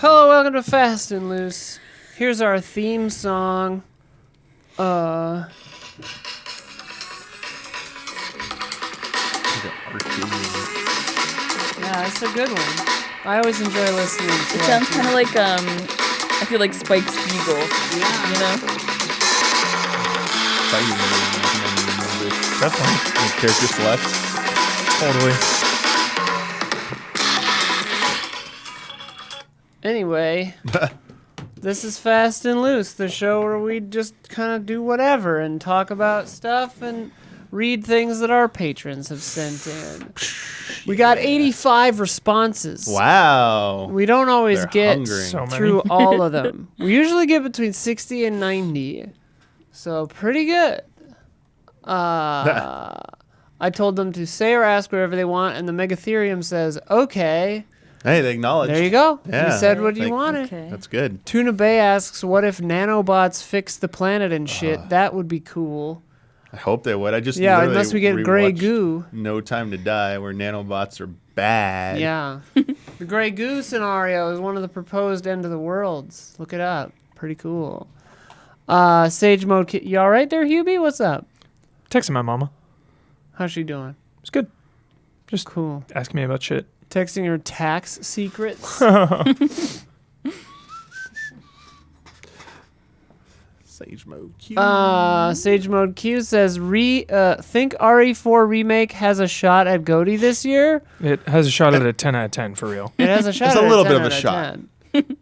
Hello, welcome to Fast and Loose. Here's our theme song. Yeah, Yeah, it's a good one. I always enjoy listening to It sounds kind of like, I feel like Spike Spiegel. Yeah. You know? definitely. The character select. Totally. Anyway, this is Fast and Loose, the show where we just kind of do whatever and talk about stuff and read things that our patrons have sent in. We got 85 responses. Wow. We don't always They're get hungry. So many. through all of them. We usually get between 60 and 90. So pretty good. I told them to say or ask whatever they want, and the Megatherium says, okay. Hey, they acknowledge. There you go. Yeah. You said what you Like- wanted. Okay. That's good. Tuna Bay asks, what if nanobots fix the planet and shit? That would be cool. I hope they would. I just Yeah, literally unless we get gray rewatched goo. No Time to Die, where nanobots are bad. Yeah. The gray goo scenario is one of the proposed end of the worlds. Look it up. Pretty cool. Sage Mode. You all right there, Hubie? What's up? Texting my mama. How's she doing? It's good. Just Cool. asking me about shit. Texting her tax secrets. Sage Mode Q. Sage Mode Q says, think RE4 Remake has a shot at GOTY this year? It has a shot at a 10 out of 10 for real. It has a shot It's at a little 10 bit of out a shot. 10.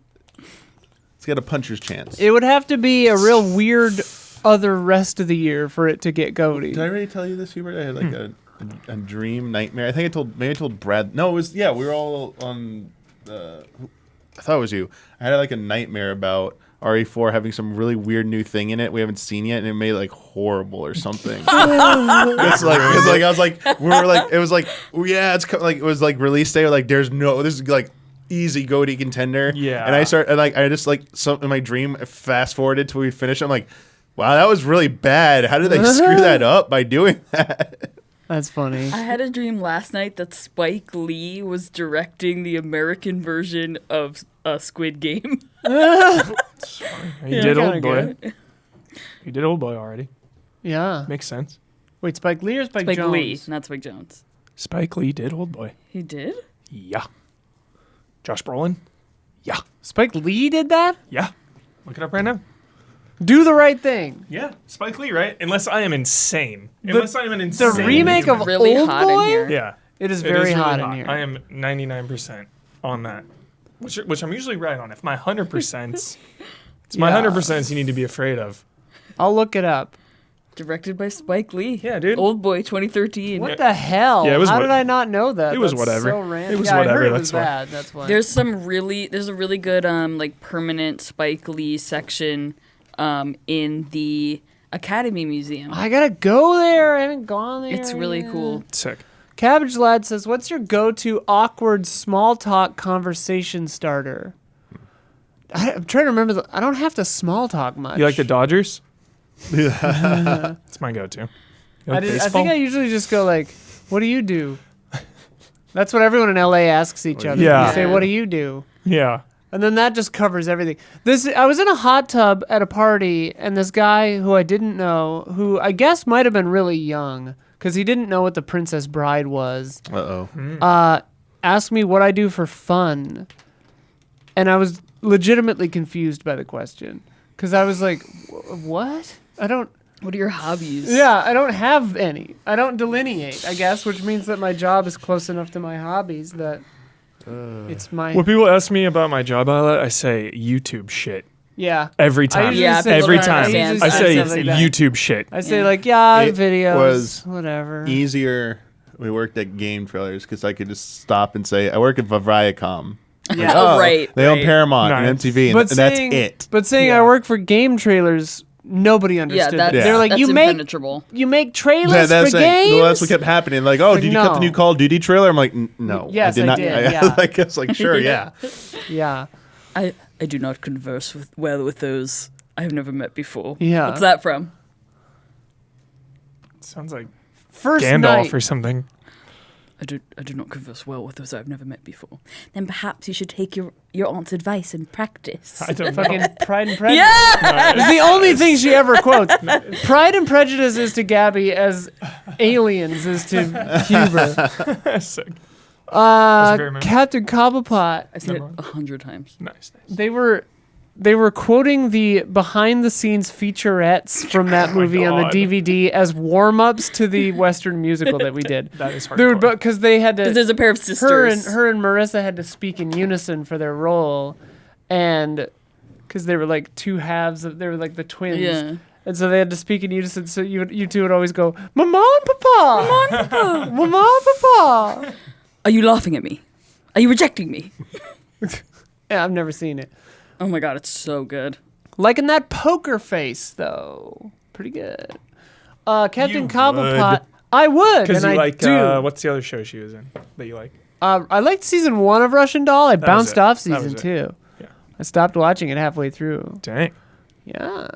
It's got a puncher's chance. It would have to be a real weird other rest of the year for it to get GOTY. Did I already tell you this, Hubert? I had like a dream nightmare. I think I told Brad. No, it was, yeah, we were all on, I thought it was you. I had like a nightmare about RE4 having some really weird new thing in it we haven't seen yet, and it made it like horrible or something. It's like, I was like, we were like, it was like, yeah, like it was like release day. Like, this is like easy GOTY contender. Yeah. And I just like in my dream fast forwarded till we finished. I'm like, wow, that was really bad. How did they screw that up by doing that? That's funny. I had a dream last night that Spike Lee was directing the American version of Squid Game. He Yeah, did kinda Old Boy. He did Old Boy already. Yeah. Makes sense. Wait, Spike Lee or Spike, Spike Jones? Lee, not Spike Jones. Spike Lee did Old Boy. He did? Yeah. Josh Brolin? Yeah. Spike Lee did that? Yeah. Look it up right now. Do the right thing. Yeah. Spike Lee, right? Unless I am insane. Unless I am an The insane. remake of Really Old hot Boy? in here. Yeah. It is It very is really hot in here. I am 99% on that. Which I'm usually right on. If my 100%, it's my Yeah. 100% you need to be afraid of. I'll look it up. Directed by Spike Lee. Yeah, dude. Old Boy 2013. What the hell? Yeah, it was How what- did I not know that? it was That's whatever. So random. It was yeah, I whatever, heard it that's was why. bad. That's why. There's a really good like permanent Spike Lee section in the Academy Museum. I gotta go there. I haven't gone there. It's really yet. cool. Sick. Cabbage Lad says, "What's your go-to awkward small talk conversation starter?" I'm trying to remember. I don't have to small talk much. You like the Dodgers? It's my go-to. You like I baseball? think I usually just go like, "What do you do?" That's what everyone in LA asks each other. Yeah. They say, "What do you do?" Yeah. And then that just covers everything. I was in a hot tub at a party, and this guy who I didn't know, who I guess might have been really young, because he didn't know what the Princess Bride was, asked me what I do for fun. And I was legitimately confused by the question, because I was like, what? What are your hobbies? Yeah, I don't have any. I don't delineate, I guess, which means that my job is close enough to my hobbies that it's my... When people ask me about my job outlet, I say YouTube shit. Yeah. Every I time. usually Yeah, say- Every don't time. understand I say stuff like that. YouTube shit. I say Yeah. like, yeah, It videos, was whatever. Easier. We worked at game trailers because I could just stop and say, I work at Viacom. Yeah. Oh, right. They own right. Paramount Nice. and MTV, and, But and that's saying- it. But saying Yeah. I work for game trailers, nobody understood. that's, that. They're like, that's you make impenetrable. trailers That's for like, games. well, that's what kept happening. Like, oh, Like, did you cut the no. new Call of Duty trailer? I'm like, no. Yes, I I did not. did, yeah. Like, I was like, sure, yeah. Yeah. I do not converse with those I have never met before. Yeah. What's that from? Sounds like First Gandalf night. or something. I do not converse well with those I've never met before. Then perhaps you should take your aunt's advice and practice. I don't know. Fucking Pride and Prejudice. Yeah! It's the only thing she ever quotes. Pride and Prejudice is to Gabby as Aliens is to Huber. Sick. a great movie. Captain Cobblepot. I've seen it Number 100 times. Nice. They were quoting the behind the scenes featurettes from that movie on the God. DVD as warm ups to the Western musical that we did. That is hardcore. Dude, because they had Because to. there's a pair of sisters. Her and Marissa had to speak in unison for their role, and because they were like two halves they were like the twins. Yeah. And so they had to speak in unison. So you two would always go, "Mama and Papa, Mama and Papa." Are you laughing at me? Are you rejecting me? Yeah, I've never seen it. Oh my god, it's so good. Liking that poker face though, pretty good. Captain You Cobblepot, would. I would, Because and you I like, do. what's the other show she was in that you like? I liked season 1 of Russian Doll. I was bounced it. off That was season it. 2. Yeah. I stopped watching it halfway through. Dang. Yeah,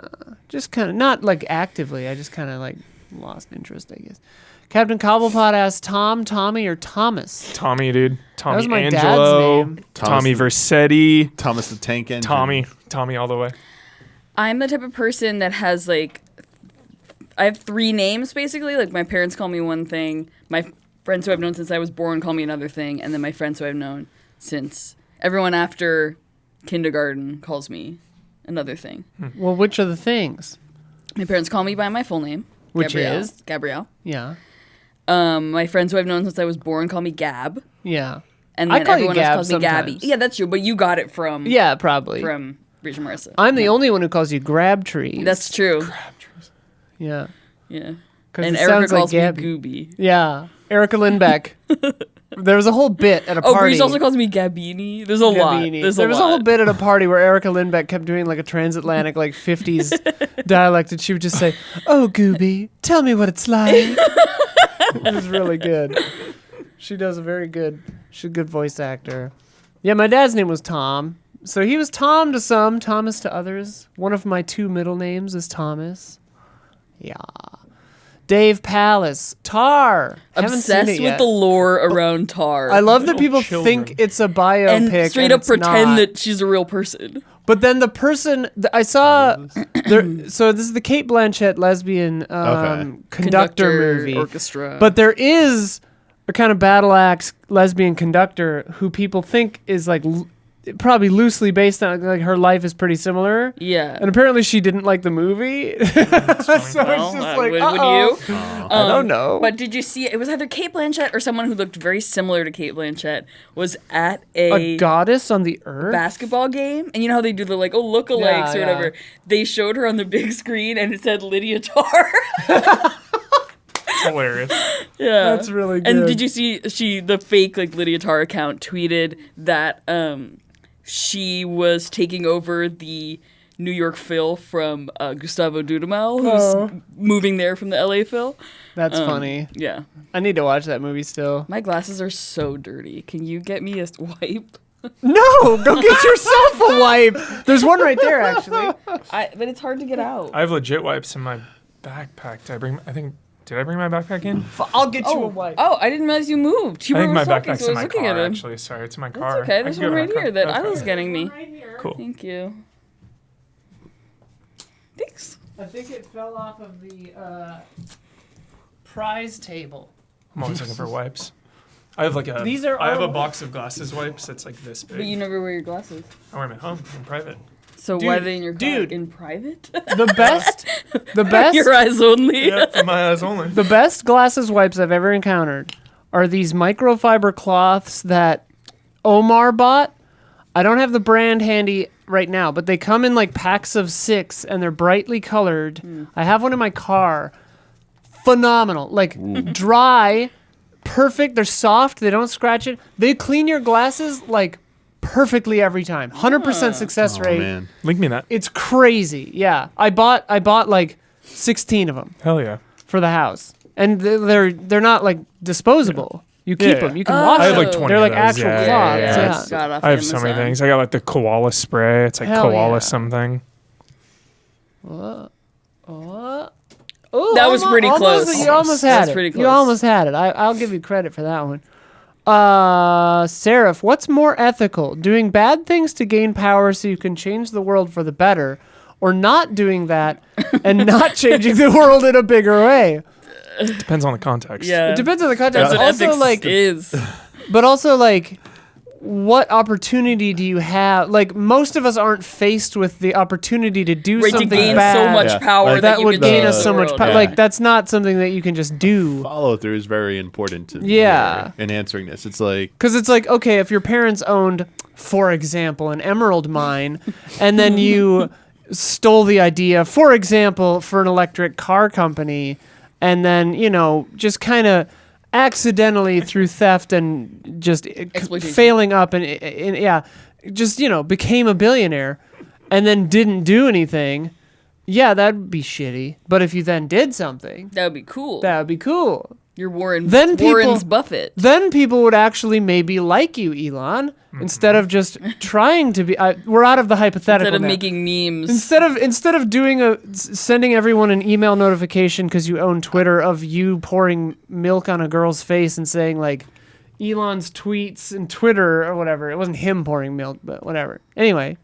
just kind of not like actively. I just kind of like lost interest, I guess. Captain Cobblepot asked Tom, Tommy, or Thomas. Tommy, dude. Tommy was my dad's Angelo. name. Tommy Vercetti. Thomas the Tank Engine. Tommy all the way. I'm the type of person that has like, I have 3 names basically. Like my parents call me one thing, my friends who I've known since I was born call me another thing, and then my friends who I've known since everyone after kindergarten calls me another thing. Well, which are the things? My parents call me by my full name, Which Gabrielle. is? Gabrielle. Yeah, My friends who I've known since I was born call me Gab, yeah, and I then call you everyone Gab else calls me Gabby. sometimes. Yeah, that's true. But you got it from yeah, probably. from Rachel Marissa. I'm the only one who calls you Grab Trees. That's true. Yeah, Yeah. 'cause And it Erica sounds like calls me Gabby. Gooby. Yeah, Erica Lindbeck. There was a whole bit at a Oh, party. Grease also calls me Gabini. There's a lot. Gabini. There's There a was lot. a whole bit at a party where Erica Lindbeck kept doing like a transatlantic, like 50s dialect, and she would just say, "Oh, Gooby, tell me what it's like." It was really good. She's a good voice actor. Yeah, my dad's name was Tom. So he was Tom to some, Thomas to others. One of my 2 middle names is Thomas. Yeah. Dave Palace. Tar. Haven't seen Obsessed it with yet. the lore around Tar. I love that Little people children. think it's a biopic and straight up it's pretend not. that she's a real person. But then the person I saw, there, so this is the Kate Blanchett lesbian conductor movie. orchestra. But there is a kind of battle axe lesbian conductor who people think is like probably loosely based on like her life is pretty similar. yeah. And apparently she didn't like the movie. So it's just Well, like, would uh-oh. you? I don't know. But did you see it? It was either Kate Blanchett or someone who looked very similar to Kate Blanchett was at a goddess on the earth? basketball game, and you know how they do the like lookalikes Yeah, or whatever. They showed her on the big screen, and it said Lydia Tarr. Hilarious. Yeah, That's really And good. did you see the fake like Lydia Tarr account tweeted that she was taking over the New York Phil from Gustavo Dudamel, who's moving there from the LA Phil. That's funny. Yeah, I need to watch that movie still. my glasses are so dirty. Can you get me a wipe? No, go get yourself a wipe. There's one right there, actually. But it's hard to get out. I have legit wipes in my backpack. Did I bring my backpack in? I'll get you a wipe. Oh, I didn't realize you moved. I think my was talking, backpack's so I in was my looking car, at it. actually. Sorry, it's in my That's car. okay. I There's can go one to right my car. here that Okay. Isla's getting me. Cool. Thank you. Thanks. I think it fell off of the prize table. I'm always looking for wipes. I have I have a box of glasses wipes that's like this big. But you never wear your glasses. I wear them at home in private. So Dude, why are they in your car? dude. In private? The best, Your eyes only. Yeah, for my eyes only. the best glasses wipes I've ever encountered are these microfiber cloths that Omar bought. I don't have the brand handy right now, but they come in like packs of 6 and they're brightly colored. I have one in my car. Phenomenal. Like dry, perfect. They're soft. They don't scratch it. They clean your glasses like perfectly every time. 100% success Oh, rate. man. Link me that. It's crazy. Yeah. I bought like 16 of them Hell yeah. for the house. And they're not like disposable. You keep Yeah. them. You can wash I have them. like 20 They're of like those. actual Yeah, cloths. yeah, Yeah. yeah. Got off I have so many Amazon. things. I got like the koala spray. It's like Hell koala yeah. something. Oh, That was pretty close. You almost had That's it. pretty You close. almost had it. I'll give you credit for that one. Seraph, what's more ethical? Doing bad things to gain power so you can change the world for the better, or not doing that and not changing the world in a bigger way? Depends on the context. Yeah. It depends on the context. That's what Also, ethics like, is. but also, like, what opportunity do you have? Like, most of us aren't faced with the opportunity to do Right, to something gain bad so much Yeah. power Like, that that you would can gain change us the so much world. power. Yeah. Like, that's not something that you can just do. Follow through is very important to Yeah. in answering this. It's like Because it's like, okay, if your parents owned, for example, an emerald mine, and then you stole the idea, for example, for an electric car company, and then, you know, just kind of accidentally through theft and just Exploitation. failing up and yeah, just, you know, became a billionaire and then didn't do anything, yeah, that'd be shitty. But if you then did something, That would be cool. that would be cool. You're Warren's Then Buffett. Then people would actually maybe like you, Elon, instead of just trying to be. We're out of the hypothetical Instead of now. making memes. Instead of doing sending everyone an email notification because you own Twitter of you pouring milk on a girl's face and saying like Elon's tweets and Twitter or whatever. It wasn't him pouring milk, but whatever. Anyway,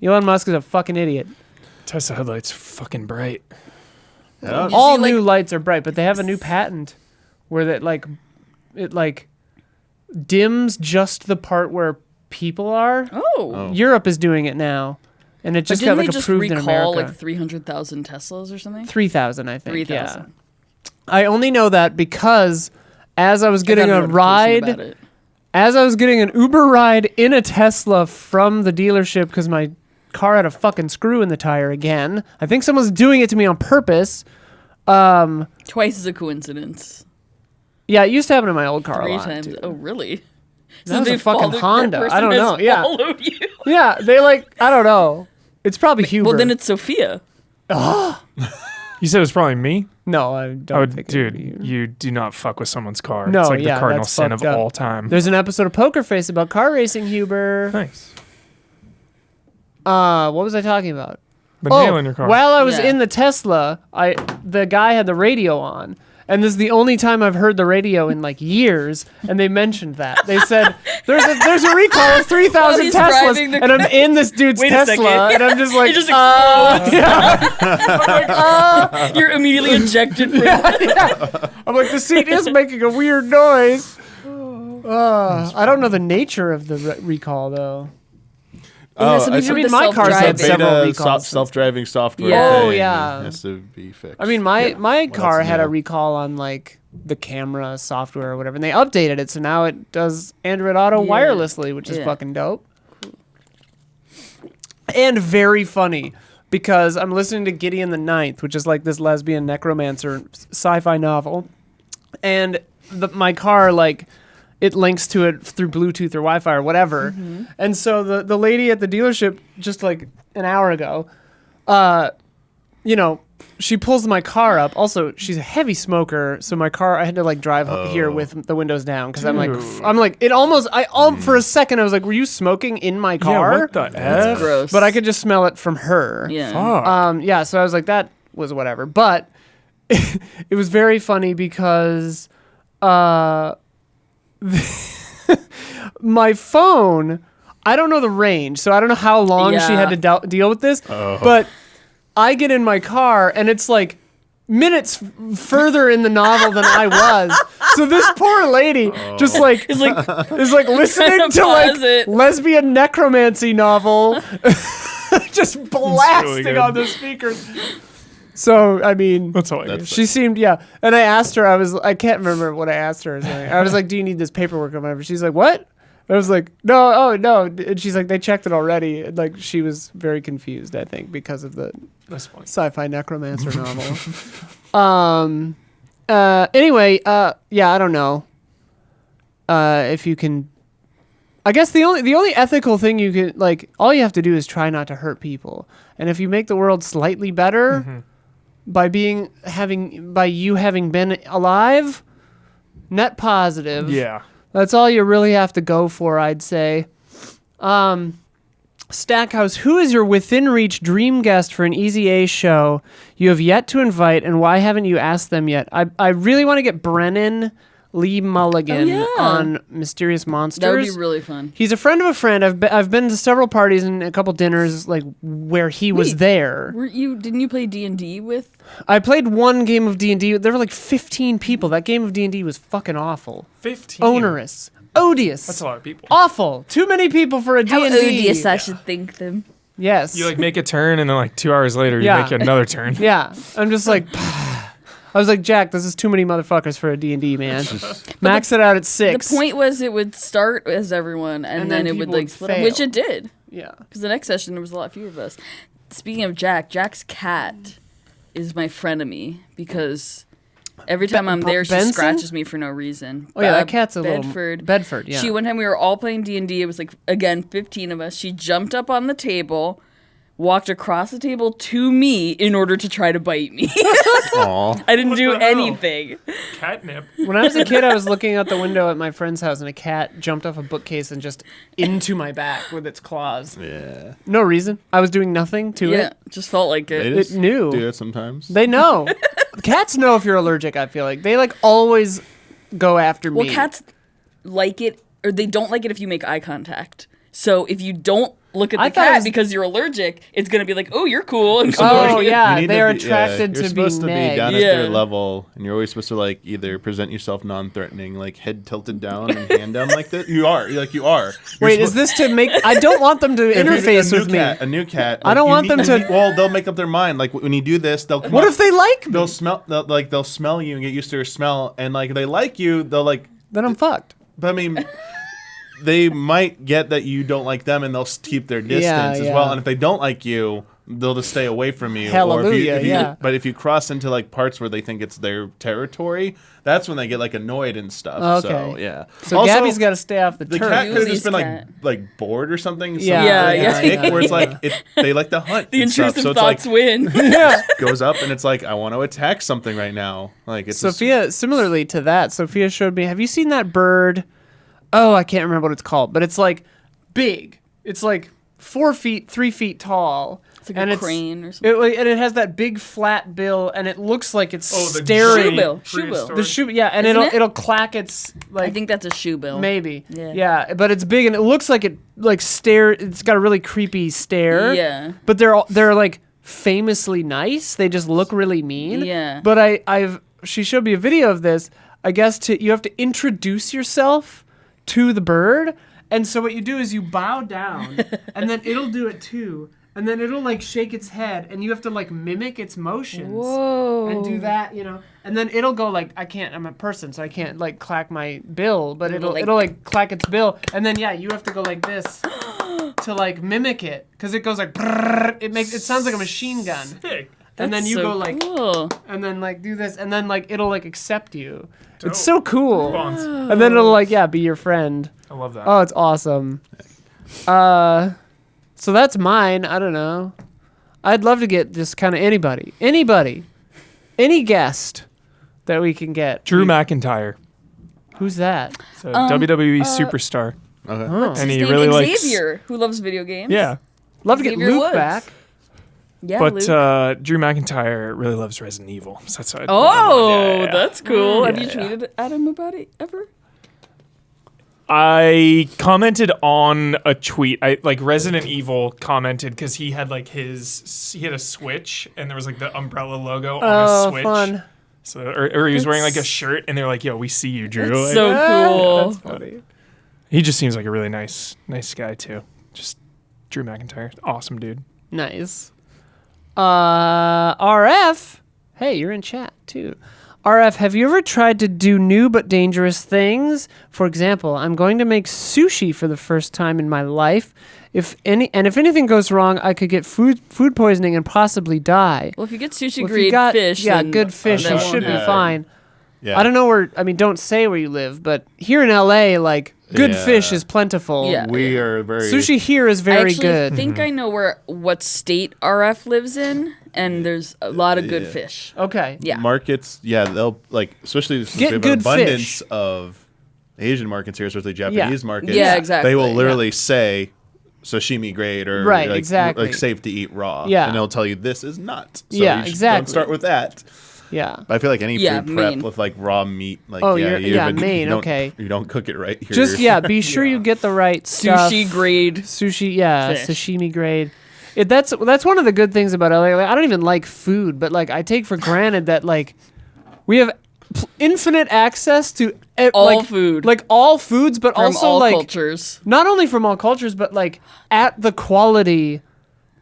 Elon Musk is a fucking idiot. Tesla headlights fucking bright. yeah. All see, like- new lights are bright, but they have a new patent where that it dims just the part where people are. Oh. Europe is doing it now, and it But just didn't got they like just approved in recall America. like 300,000 Teslas or something? 3,000, I think. 3,000. Yeah. I only know that because as I was I getting got a notification about ride, it. as I was getting an Uber ride in a Tesla from the dealership because my car had a fucking screw in the tire again. I think someone's doing it to me on purpose. Twice is a coincidence. Yeah, it used to happen in my old car a 3 lot. times. too. Oh, really? That was they a fucking followed- that Honda. I person don't has know. Yeah. followed you. Yeah, they I don't know. It's probably Huber. Well, then it's Sophia. You said it was probably me? No, I don't Oh, think it would be dude, you do not fuck with someone's car. No, it's like yeah, the cardinal that's sin of fucked up. all time. There's an episode of Poker Face about car racing, Huber. Nice. What was I talking about? The nail in your car. While I was Yeah. in the Tesla, the guy had the radio on. And this is the only time I've heard the radio in like years, and they mentioned that. They said there's a recall of 3,000 While he's Teslas, driving the and I'm in this dude's Wait a Tesla, second. and I'm just like, It just yeah. You're immediately ejected from I'm like, the seat is making a weird noise. I don't know the nature of the recall though. It has something I to do mean, with the my car's had self-driving. several beta recalls. self-driving software. Yeah. Oh, thing yeah. has to be fixed. I mean, my Well, car that's had a new. recall on like the camera software or whatever, and they updated it, so now it does Android Auto Yeah. wirelessly, which is Yeah. fucking dope. And very funny because I'm listening to Gideon the Ninth, which is like this lesbian necromancer sci-fi novel, and my car it links to it through Bluetooth or Wi-Fi or whatever. And so the lady at the dealership just like an hour ago, she pulls my car up. Also, she's a heavy smoker, so my car I had to like drive here with the windows down because I'm like it almost for a second I was like, were you smoking in my car? Yeah, what the F? Gross. But I could just smell it from her. Yeah. Fuck. Yeah, so I was like, that was whatever. But it was very funny because my phone, I don't know the range, so I don't know how long she had to deal with this. But I get in my car and it's like minutes further in the novel than I was. So this poor lady just like is like listening to Pause like it. lesbian necromancy novel, just blasting good. on the speakers. So I mean, That's hilarious. That's she seemed, yeah. And I asked her, I can't remember what I asked her. Or something. I was like, do you need this paperwork or whatever? She's like, what? I was like, no, oh, no. And she's like, they checked it already. And like, she was very confused, I think, because of the That's funny. sci-fi necromancer novel. Anyway, yeah, I don't know. If you can, I guess the only ethical thing you can, like, all you have to do is try not to hurt people. And if you make the world slightly better by you having been alive, net positive. Yeah. That's all you really have to go for, I'd say. Stackhouse, who is your within reach dream guest for an Easy A show you have yet to invite, and why haven't you asked them yet? I really want to get Brennan Lee Mulligan yeah. on Mysterious Monsters. That would be really fun. He's a friend of a friend. I've been to several parties and a couple dinners like where he was Wait. there. Didn't you play D&D with? I played one game of D&D. There were like 15 people. That game of D&D was fucking awful. 15. Onerous. Odious. That's a lot of people. Awful. Too many people for a How D&D. odious I should think them. Yes. You like make a turn, and then like 2 hours later, you Yeah. make another turn. Yeah. I'm just like, I was like, Jack, this is too many motherfuckers for a D&D, man. Max it out at 6. The point was it would start as everyone, and then it would people like would split up, which fail. it did. Yeah. Because the next session there was a lot fewer of us. Speaking of Jack, Jack's cat is my frenemy because every time I'm there, she Benson? scratches me for no reason. Oh, yeah, that cat's a Bedford. little... Bedford, yeah. One time we were all playing D&D. It was like, again, 15 of us. She jumped up on the table, walked across the table to me in order to try to bite me. Aw. I didn't What do the hell? anything. Catnip. When I was a kid, I was looking out the window at my friend's house, and a cat jumped off a bookcase and just into my back with its claws. Yeah. No reason. I was doing nothing to Yeah, it. just felt like They it. just knew. do it sometimes. They know. Cats know if you're allergic, I feel like. They, like, always go after me. Well, cats like it, or they don't like it if you make eye contact. So if you don't look at I the thought it cat was- because you're allergic, it's gonna be like, "Oh, you're cool," and come Oh, over you. yeah. You need they to are be- attracted you're to supposed being to be nagged. down at their Yeah. level, and you're always supposed to like either present yourself non-threatening, like head tilted down and hand down like that. You are. You're You're Wait, is this to make... I don't want them to If you- interface a new with me. cat, a new cat. I don't you want them to- Well, they'll make up their mind. Like when you do this, they'll. Come What up, if they like me? They'll smell. They'll smell you and get used to your smell, and like they like you. They'll like. Then I'm fucked. But I mean, they might get that you don't like them, and they'll keep their distance Yeah, as yeah. well. And if they don't like you, they'll just stay away from you. Hallelujah, if you, yeah. But if you cross into like parts where they think it's their territory, that's when they get like annoyed and stuff. Okay. So yeah. So Also, Gabby's got to stay off the the turf. cat could have Julie's just been cat. like bored or something. Yeah, yeah, yeah. yeah. Where it's like they like to hunt. The and stuff. intrusive So it's thoughts like win. Yeah. goes up and it's like I want to attack something right now. Like it's just- Sophia, similarly to that, Sophia showed me, have you seen that bird? Oh, I can't remember what it's called, but it's like big. It's like 4 feet, 3 feet tall. It's like a crane or something. And it has that big flat bill, and it looks like it's Oh, the staring. Shoebill. prehistoric- The shoe, yeah, and Isn't it'll it? clack its like I think that's a shoe bill. maybe, Yeah. but it's big and it looks like it like stare. It's got a really creepy stare. Yeah. but they're like famously nice. They just look really mean. Yeah. But she showed me a video of this. I guess you have to introduce yourself to the bird, and so what you do is you bow down, and then it'll do it too, and then it'll like shake its head, and you have to like mimic its motions. Whoa. And do that, and then it'll go like I'm a person, so I can't like clack my bill, but It'll, it'll like- like clack its bill, and then you have to go like this to like mimic it, because it goes like brrrr, it sounds like a machine gun, Sick. and then That's you so go like cool. and then like do this, and then like it'll like accept you. Dope. It's so cool, Bonds. and then it'll like be your friend. I love that. Oh, it's awesome. So that's mine. I don't know. I'd love to get just kind of anybody, any guest that we can get. Drew McIntyre, Who's that? so WWE superstar, Okay. Oh. and His he name really likes. Xavier, who loves video games. Yeah, Love to get Xavier Luke Woods. back. Yeah, but Luke. Drew McIntyre really loves Resident Evil. So that's why. Oh, Yeah. that's cool. Have Yeah, you yeah. tweeted at him about it ever? I commented on a tweet. I like Resident Evil commented because he had like he had a Switch and there was like the Umbrella logo on Oh, his Switch. fun. So or he was wearing like a That's- shirt and they're like, "Yo, we see you, Drew." That's Like, so cool. That's funny. he just seems like a really nice guy too. Just Drew McIntyre, awesome dude. Nice. RF. Hey, you're in chat too. RF, have you ever tried to do new but dangerous things? For example, I'm going to make sushi for the first time in my life. If anything goes wrong, I could get food poisoning and possibly die. Well, if you get sushi Well, if you grade got- fish, yeah, then good fish, that you won't should be happen. fine. Yeah. I don't know where. I mean, don't say where you live, but here in LA, like good Yeah. fish is plentiful. Yeah. We are very Sushi here is I very actually good. think I know what state RF lives in, and there's a lot of good fish. Okay. Yeah. markets. Yeah, they'll like especially since Get we have good an abundance fish. of Asian markets here, especially Japanese markets. Yeah, exactly. They will Yeah. literally say sashimi grade or Right, like, exactly. like safe to eat raw. Yeah. and they'll tell you this is not. So Yeah, you exactly. Don't start with that. Yeah. But I feel like any Yeah, food prep Maine. with like raw meat, like Oh, yeah, you're- you yeah, even- Maine, you don't- okay. You don't cook it right here. Just be sure you get the right stuff. Sushi grade. Sushi, yeah, Fish. sashimi grade. That's one of the good things about LA. Like, I don't even like food, but like I take for granted that like we have infinite access to All like, food. like all foods, but From also all like cultures. not only from all cultures, but like at the quality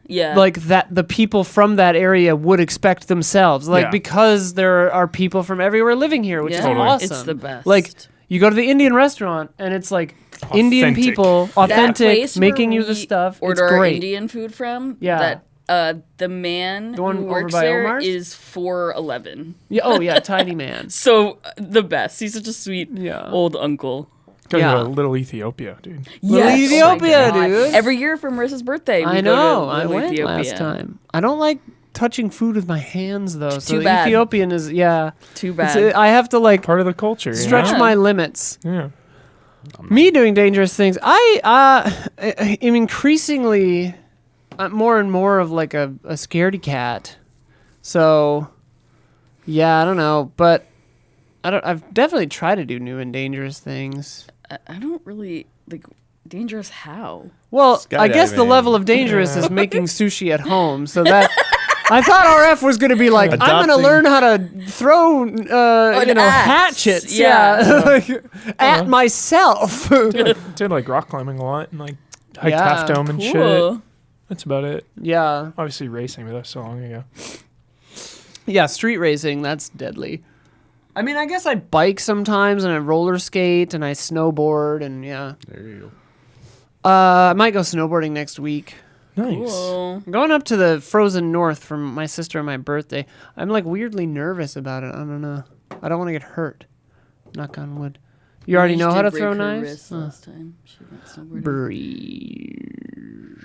Yeah. like that the people from that area would expect themselves. Like Yeah. because there are people from everywhere living here, which is Yeah. Totally. awesome. It's the best. Like you go to the Indian restaurant and it's like Indian Authentic. people, That authentic, place where making you the we stuff. Order it's our great. Indian food from. Yeah. That the man The one who over works by there Omar's? is 4'11". Yeah. Oh yeah, tiny man. So the best. He's such a sweet Yeah. old uncle. Go Yeah. to Little Ethiopia, dude. Little Yes. Ethiopia, Oh my God. dude. Every year for Marissa's birthday, we I go to know. I Little went Ethiopia. last time. I don't like touching food with my hands though. So Too the bad. Ethiopian is Too it's- bad. I have to like Part of the culture. you stretch know? my limits. Yeah. Me doing dangerous things. I am increasingly more and more of like a scaredy cat. So yeah, I don't know, but I've definitely tried to do new and dangerous things. I don't really like dangerous how. Well, I guess the Skydiving. level of dangerous is making sushi at home. So that I thought RF was going to be like, I'm going to Adopting- learn how to throw, axe. hatchets, Yeah. at myself. Did like rock climbing a lot and like hiked Yeah, Half Dome and shit. Cool. That's about it. yeah, Obviously racing, but that was so long ago. yeah, street racing, that's deadly. I mean, I guess I bike sometimes and I roller skate and I snowboard and yeah. There you I might go snowboarding next week. Nice. Cool. I'm going up to the frozen north for my sister and my birthday. I'm like weirdly nervous about it. I don't know. I don't want to get hurt. Knock on wood. You already She know how did to throw break her knives? wrist last time she went snowboarding. Breeze.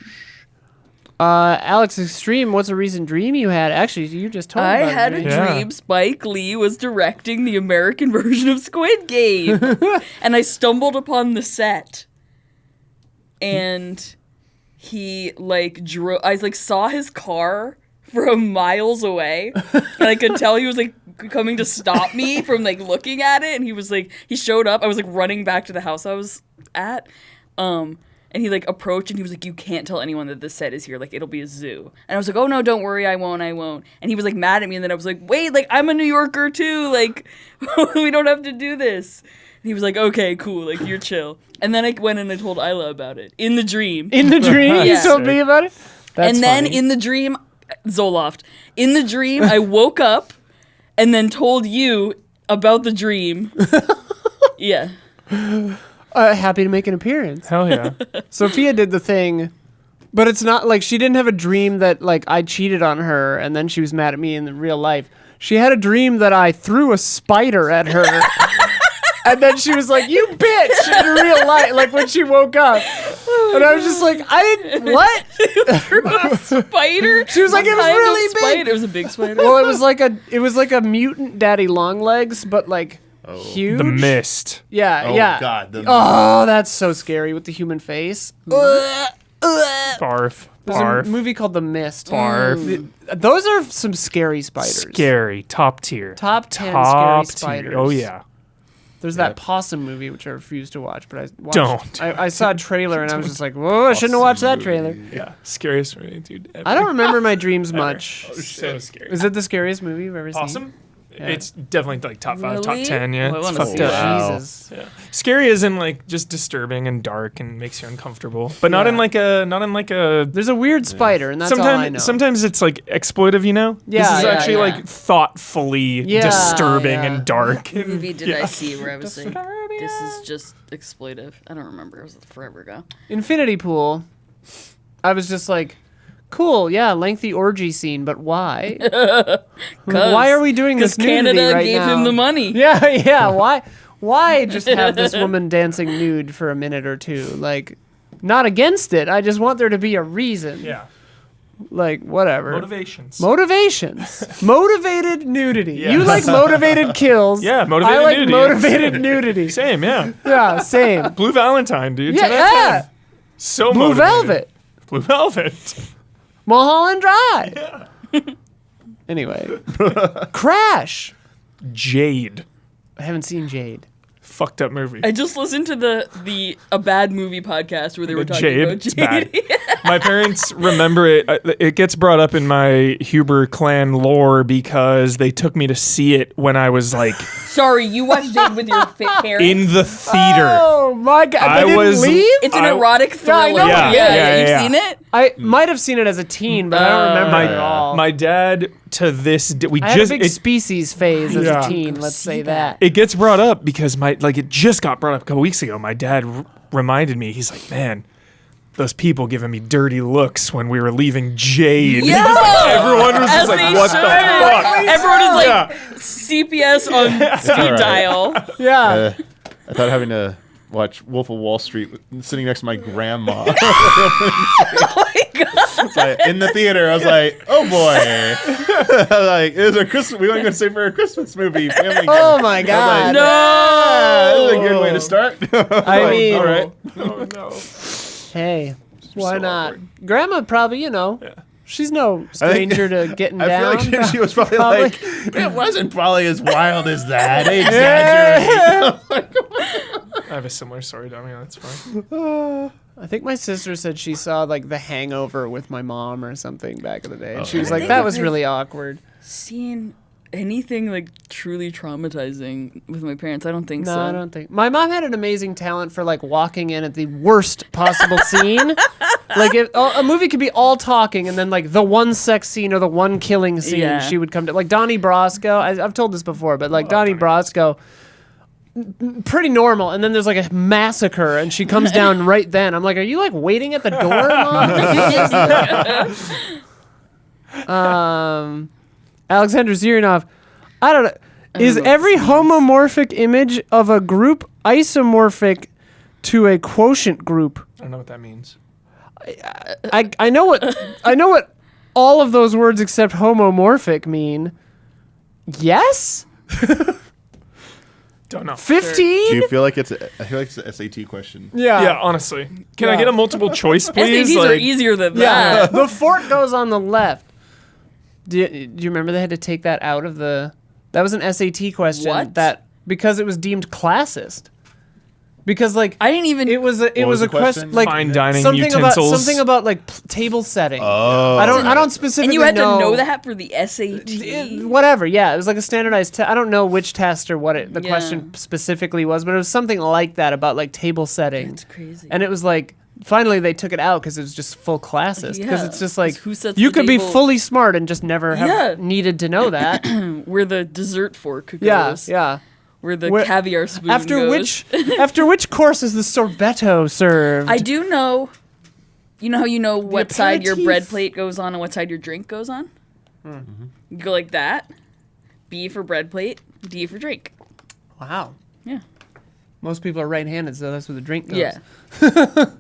Alex Extreme, what's a recent dream you had? Actually, you just told me I about had a a dream. Yeah. dream Spike Lee was directing the American version of Squid Game. And I stumbled upon the set. And he like drove I like saw his car from miles away. And I could tell he was like coming to stop me from like looking at it. And he was like he showed up. I was like running back to the house I was at. And he like approached and he was like, you can't tell anyone that this set is here. Like it'll be a zoo. And I was like, oh no, don't worry, I won't. And he was like mad at me. And then I was like, wait, like I'm a New Yorker too. Like we don't have to do this. And he was like, okay, cool. Like you're chill. And then I went and I told Isla about it in the dream. In the dream, you Yeah. told me about it? That's and then funny. in the dream, Zoloft. In the dream, I woke up and then told you about the dream. Yeah. Happy to make an appearance. Hell yeah. Sophia did the thing, but it's not like she didn't have a dream that like I cheated on her and then she was mad at me in the real life. She had a dream that I threw a spider at her. And then she was like, "You bitch!" in real life, like when she woke up. And I was just like, "I didn't what?" Spider? She was like, What "It was kind of really big." spider? It was a big spider. Well, it was like a mutant daddy long legs, but like huge. The Mist. Yeah, Oh, yeah. God, the- Oh, that's so scary with the human face. Barf. There's a Barf. movie called The Mist. Barf. Those are some scary spiders. Scary. Top tier. Top 10 Top scary tier. spiders. Oh yeah. There's that possum movie which I refuse to watch, but I watched. Don't. I saw a trailer and I was just like, whoa, I shouldn't have watched that trailer. Yeah. Scariest movie, dude. Ever. I don't remember my dreams much. So scary. Is it the scariest movie you've ever seen? Awesome. It's definitely like top 5, top Really? 10. Yeah. Oh, I It's wanna fucked see up. that. Wow. Jesus. Yeah. Scary is in like just disturbing and dark and makes you uncomfortable, but not in like a. There's a weird spider, and that's all I know. Sometimes it's like exploitive, you know. Yeah, this is yeah, actually yeah. like thoughtfully Yeah, disturbing yeah. and dark. What movie did I Yeah. see where I was like, this is just exploitive? I don't remember. It was forever ago. Infinity Pool. I was just like, cool, yeah, lengthy orgy scene, but why? Why are we doing this Because nudity Canada right gave now? him the money. Yeah, yeah. Why just have this woman dancing nude for a minute or two? Like, not against it. I just want there to be a reason. Yeah. Like, whatever. Motivations. Motivations. Motivated nudity. Yeah. You like motivated kills. Yeah, motivated I like nudity. motivated nudity. Same, yeah. Yeah, same. Blue Valentine, dude. Yeah, 10 out of 10. yeah. So Blue motivated. Velvet. Blue Velvet. Mulholland Drive. Anyway, Crash. Jade. I haven't seen Jade. Fucked up movie. I just listened to the a bad movie podcast where they were talking Jade. about It's Jade. bad. My parents remember it. It gets brought up in my Huber clan lore because they took me to see it when I was like Sorry, you watched Jade with your parents. in the theater. Oh my god! I They didn't was- leave. It's an I- erotic thriller. I know. Yeah, You've yeah. seen it? I might have seen it as a teen, but I don't remember it at all. My dad to this day, we I had just a big it, species phase as Yeah. a teen. Let's see say that. that. it gets brought up because it just got brought up a couple weeks ago. My dad reminded me. He's like, man, those people giving me dirty looks when we were leaving Jade. Yeah. Everyone was As just like, they what the should. fuck? Everyone is like Yeah. CPS on speed Alright. dial. Yeah. I thought having to watch Wolf of Wall Street sitting next to my grandma. Oh my god. In the theater, I was like, "Oh boy!" Like, it was a Christmas. We want to go see for a Christmas movie. Family Oh Guy. my god. No. That was a good way to start. I mean, all right. Oh no. hey, why so not? awkward. Grandma probably, she's no stranger to getting I down. feel like she was probably, Probably. like, it wasn't probably as wild as that. They exaggerate. I have a similar story, Dominic. That's fine. I think my sister said she saw like The Hangover with my mom or something back in the day, and she was I like, think "That if was I've really awkward." Seen anything like truly traumatizing with my parents? I don't think No, so. I don't think. My mom had an amazing talent for like walking in at the worst possible scene. Like a movie could be all talking, and then like the one sex scene or the one killing scene, Yeah. she would come to. Like Donnie Brasco. I've told this before, but like Donnie Brasco, pretty normal, and then there's like a massacre, and she comes down right then. I'm like, are you like waiting at the door, Mom? Alexander Zirinov. I don't know. Is know every homomorphic image of a group isomorphic to a quotient group? I don't know what that means. I know what all of those words except homomorphic mean. Yes? Don't know. 15? Do you feel like I feel like it's an SAT question. Yeah, honestly. Can I Yeah. get a multiple choice, please? SATs are Like, easier than Yeah. that. The fork goes on the left. Do you remember they had to take that out of the... That was an SAT question. What? That because it was deemed classist. Because like I didn't even. it was a was the question question? like Fine dining something utensils. about like table setting. Oh, I don't specifically and you had know. to know that for the SAT. Whatever, yeah, it was like a standardized. I don't know which test or what the Yeah. question specifically was, but it was something like that about like table setting. It's crazy. And it was like finally they took it out because it was just full classist. Because Yeah. it's just like Who sets you the could be table? fully smart and just never have Yeah. needed to know that. Where the dessert fork goes. yeah, yeah. Where the Where- caviar spoon After goes. after which course is the sorbetto served? I do know. You know how you know what side your aperitif. bread plate goes on and what side your drink goes on? You go like that. B for bread plate, D for drink. Wow. Yeah. Most people are right-handed, so that's where the drink goes. Yeah.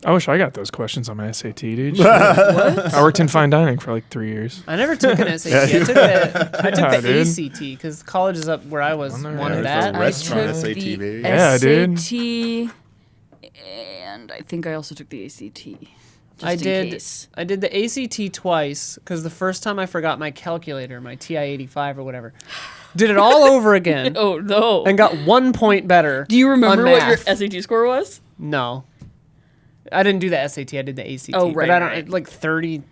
I wish I got those questions on my SAT, dude. I worked in fine dining for like 3 years. I never took an SAT. I took the Yeah, dude. ACT because college is up where I was Wonder- wanted Yeah, that. it's a restaurant I took SAT, the baby. Yeah, dude. SAT, and I think I also took the ACT. Just I in did. case. I did the ACT twice because the first time I forgot my calculator, my TI-85 or whatever. Did it all over again Oh no! and got 1 point better. Do you remember on what your math. SAT score was? No, I didn't do the SAT. I did the ACT. Oh, but right, I don't right. like 30.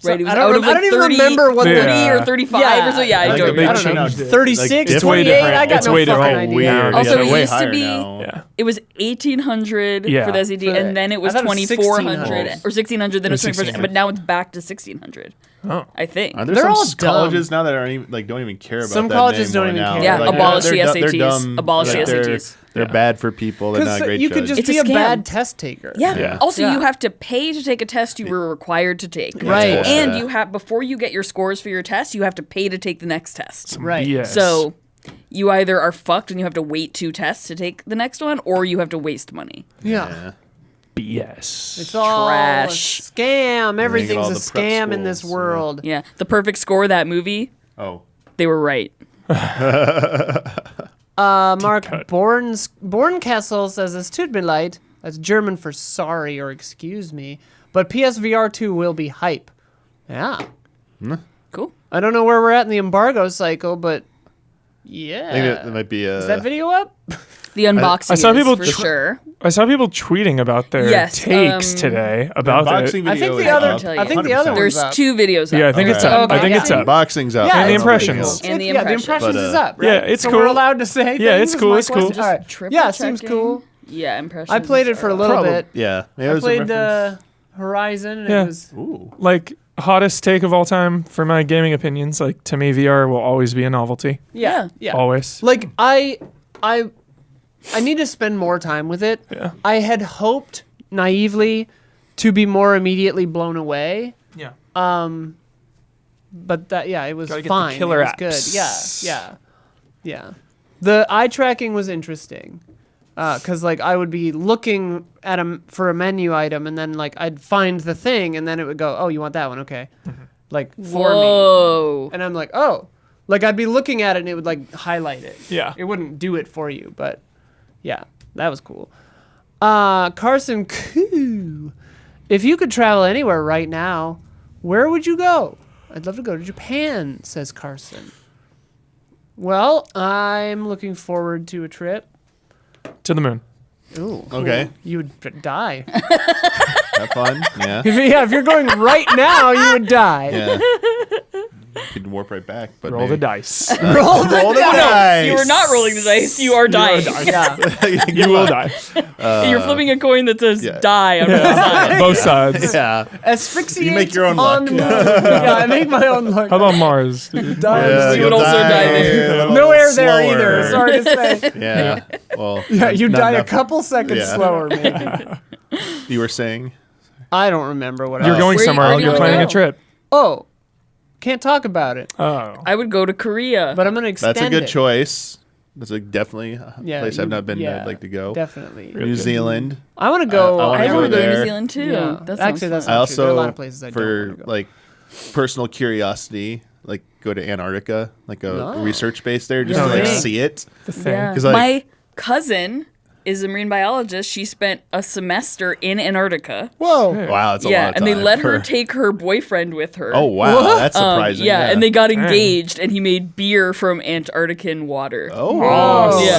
Right, it was I don't, out of I like don't even 30, remember what 30 Yeah. or 35 or so. Yeah, I Like don't they I remember. don't know. changed it. 36, It's way 28. different. I got It's no way fucking different. idea. Weird. Also, Yeah, it they're way used to higher be- now. Yeah. It was 1800 Yeah. for the SAT, and then it was I thought it was 2400 1600. or 1600. Then it was 1600. 21st, but now it's back to 1600. Oh. I think. Aren't there They're some all dumb. colleges now that aren't even, like don't even care about Some that colleges name don't more even now? care. Yeah, They're like, abolish they're the du- they're SATs. dumb. Abolish Like, the they're- SATs. They're Yeah. bad for people. They're not Because great you could judges. just It's a be a scam. bad test taker. Yeah. Yeah. Also, Yeah. you have to pay to take a test you were required to take. Right. And Yeah. you have before you get your scores for your test, you have to pay to take the next test. Right. Yes. So you either are fucked and you have to wait 2 tests to take the next one, or you have to waste money. Yeah. BS. It's all Trash. a scam. Everything's all a the prep scam in this schools, yeah. world. Yeah. The perfect score of that movie, Oh. they were right. Mark cut. Bornkessel says, "Es tut mir leid." That's German for sorry or excuse me. But PSVR 2 will be hype. Yeah. Cool. I don't know where we're at in the embargo cycle, but yeah. I think that might be Is that video up? The unboxing I saw is people for tr- sure. I saw people tweeting about their Yes, takes today about unboxing it. I video think is the other. up, tell you. I think the other 100%. There's one's up. 2 videos. Yeah, I up. think it's Okay. up. I Okay, think yeah. it's up. Unboxing's up. Yeah, And the it's impressions. pretty And the Yeah, the impressions. impressions But, is up. Right? yeah, it's so cool. We're allowed to say. Yeah, things it's is cool, my it's cool. question. All right. Triple Yeah, it seems checking. cool. Yeah, impressions. I played it for a little bit. Yeah. Maybe it I was a played reference. Horizon. And Yeah. It was. Ooh. Like hottest take of all time for my gaming opinions. Like to me, VR will always be a novelty. Yeah. Yeah. Always. Like I need to spend more time with it. Yeah. I had hoped naively to be more immediately blown away. Yeah. But that it was Gotta get the fine. killer it was apps. good. Yeah. The eye tracking was interesting. Cause like I would be looking at for a menu item and then like I'd find the thing and then it would go, oh, you want that one? Okay. Like for me. Whoa. And I'm like, oh, like I'd be looking at it and it would like highlight it. Yeah. It wouldn't do it for you, but yeah, that was cool. Carson Koo, if you could travel anywhere right now, where would you go? I'd love to go to Japan, says Carson. Well, I'm looking forward to a trip. To the moon. Ooh. Okay. You would die. Have fun. Yeah. If you're going right now, you would die. Yeah. Could warp right back, but Roll the dice. Roll the Roll the dice. dice. You are not rolling the dice. You are dying. Yeah. You will die. You're flipping a coin that says yeah. die on both sides. Both sides. Yeah. Asphyxiate You make your own on luck. the moon. Yeah, I make my own luck. How about Mars? Die. Yeah, You you'll would also die there. a little No air there slower. either. Sorry to say. Yeah. Well. Yeah, you not die a enough- couple seconds Yeah. slower, maybe. You were saying? I don't remember what You're I going Where you- somewhere. where do you You're wanna planning a go? trip. Oh, can't talk about it, Oh. I would go to Korea. but I'm gonna extend That's a good it. choice. That's definitely a Yeah, place I've not been that I'd like to go. Definitely. New Zealand. I want to go. I wanna I go want to go to there. New Zealand too. Yeah. That sounds Actually, that's fun. I not true. There are a also, lot of places I don't for wanna go. like personal curiosity, like go to Antarctica, like a Oh. research base there, just No to like way. see it. The thing. Yeah. 'Cause, like- My cousin is a marine biologist. She spent a semester in Antarctica. Whoa. Wow, that's a lot Yeah, of and they time let her for- take her boyfriend with her. Oh wow, that's surprising. yeah, and they got Dang. engaged, and he made beer from Antarctican water. Oh, Yeah.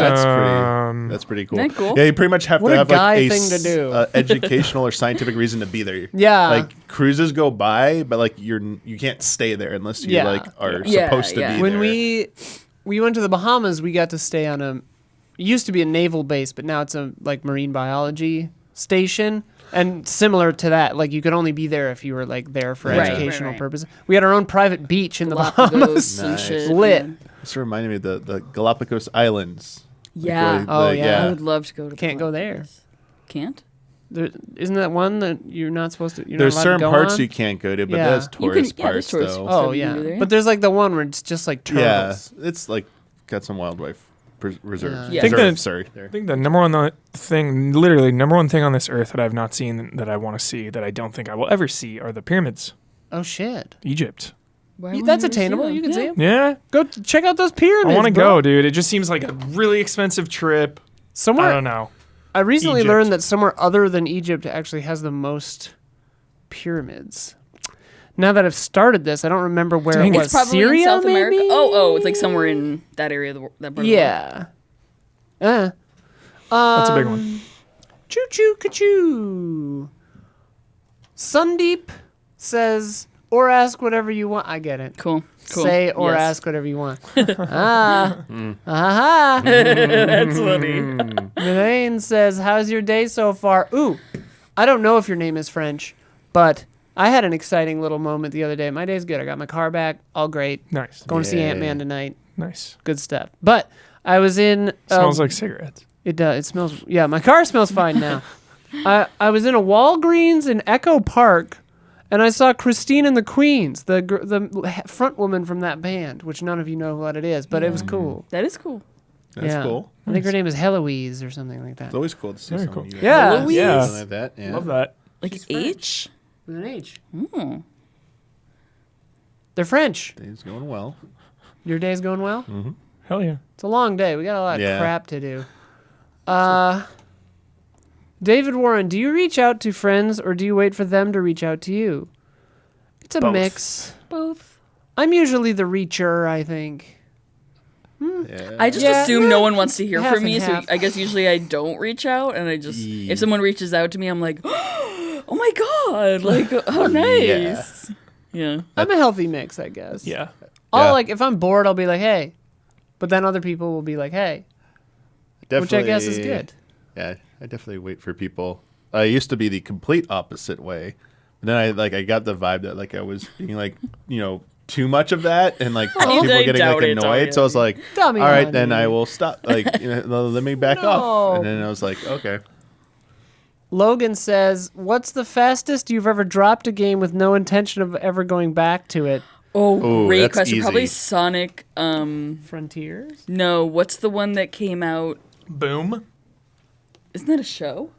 that's pretty cool. Isn't that cool? Yeah, you pretty much have What to a have guy like thing to do. educational or scientific reason to be there. Yeah. like cruises go by, but like you can't stay there unless you Yeah. like are Yeah, supposed to yeah. be When there. we went to the Bahamas, we got to stay on it used to be a naval base, but now it's a like marine biology station. And similar to that, like you could only be there if you were like there for Right, educational right. purposes. We had our own private beach in the Galapagos Bahamas. and Nice. shit. Lit. man. This reminded me of the Galapagos Islands. Yeah. Like, Oh, yeah. I would love to go to. Can't go there. Galapagos. Can't? There, isn't that one that you're not supposed to? You're There's not allowed certain to go parts on? you can't go to, but Yeah. there's You can- tourist yeah, there's parts tourist though. spots. Oh you can yeah, do there, yeah. but there's like the one where it's just like Yeah, turtles. it's like got some wildlife reserves. Yeah. I think Reserves, that- sorry. I There. think the number one thing, literally number one thing on this earth that I've not seen that I want to see, that I don't think I will ever see, are the pyramids. Oh shit, Egypt. Why would that's you see attainable. them? You can see Yeah. them. Yeah, Go check out those pyramids. I want to bro. go, dude. It just seems like a really expensive trip. I Somewhere don't know. I recently Egypt. learned that somewhere other than Egypt actually has the most pyramids. Now that I've started this, I don't remember where Dang it it. was. It's probably Syria, in South maybe? America. Oh, it's like somewhere in that area of the that part of the world. Yeah. That's a big one. Choo choo ka-choo. Sundeep says, or ask whatever you want. I get it. Cool. Say or Yes. ask whatever you want. Aha. That's funny. Elaine says, how's your day so far? Ooh, I don't know if your name is French, but I had an exciting little moment the other day. My day's good. I got my car back. All great. Nice. Going to see Yay. Ant-Man tonight. Nice. Good stuff. But I was in... Smells like cigarettes. It does. It smells... Yeah, my car smells fine now. I was in a Walgreens in Echo Park, and I saw Christine and the Queens, the front woman from that band, which none of you know what it is, but it was cool. That is cool. That's Yeah. cool. I think her name is Heloise or something like that. It's always cool to see Very someone cool. you Yeah. Heloise? Yeah. something like that. Yeah. Love that. Like She's H. With an H. Hmm. They're French. Day's going well. Your day's going well? Hell yeah. It's a long day. We got a lot of Yeah. crap to do. David Warren, do you reach out to friends or do you wait for them to reach out to you? It's a Both. mix. Both. I'm usually the reacher, I think. Yeah. I just Yeah, assume no one wants to hear half from me, and so half. I guess usually I don't reach out, and I just if someone reaches out to me, I'm like, oh my god, like how nice. Yeah. I'm a healthy mix, I guess. Yeah. I'll Yeah. like if I'm bored, I'll be like, hey, but then other people will be like, hey, which I guess is good. Yeah, I definitely wait for people. I used to be the complete opposite way. But then I got the vibe that like I was being like, too much of that and like people I were getting like doubt it, annoyed. So I was like, Dummy all right, on then you. I will stop. Like, let me back off. And then I was like, okay. Logan says, what's the fastest you've ever dropped a game with no intention of ever going back to it? Oh, Ooh, great that's question. Probably easy. Sonic. Frontiers? No, what's the one that came out? Boom. Isn't that a show?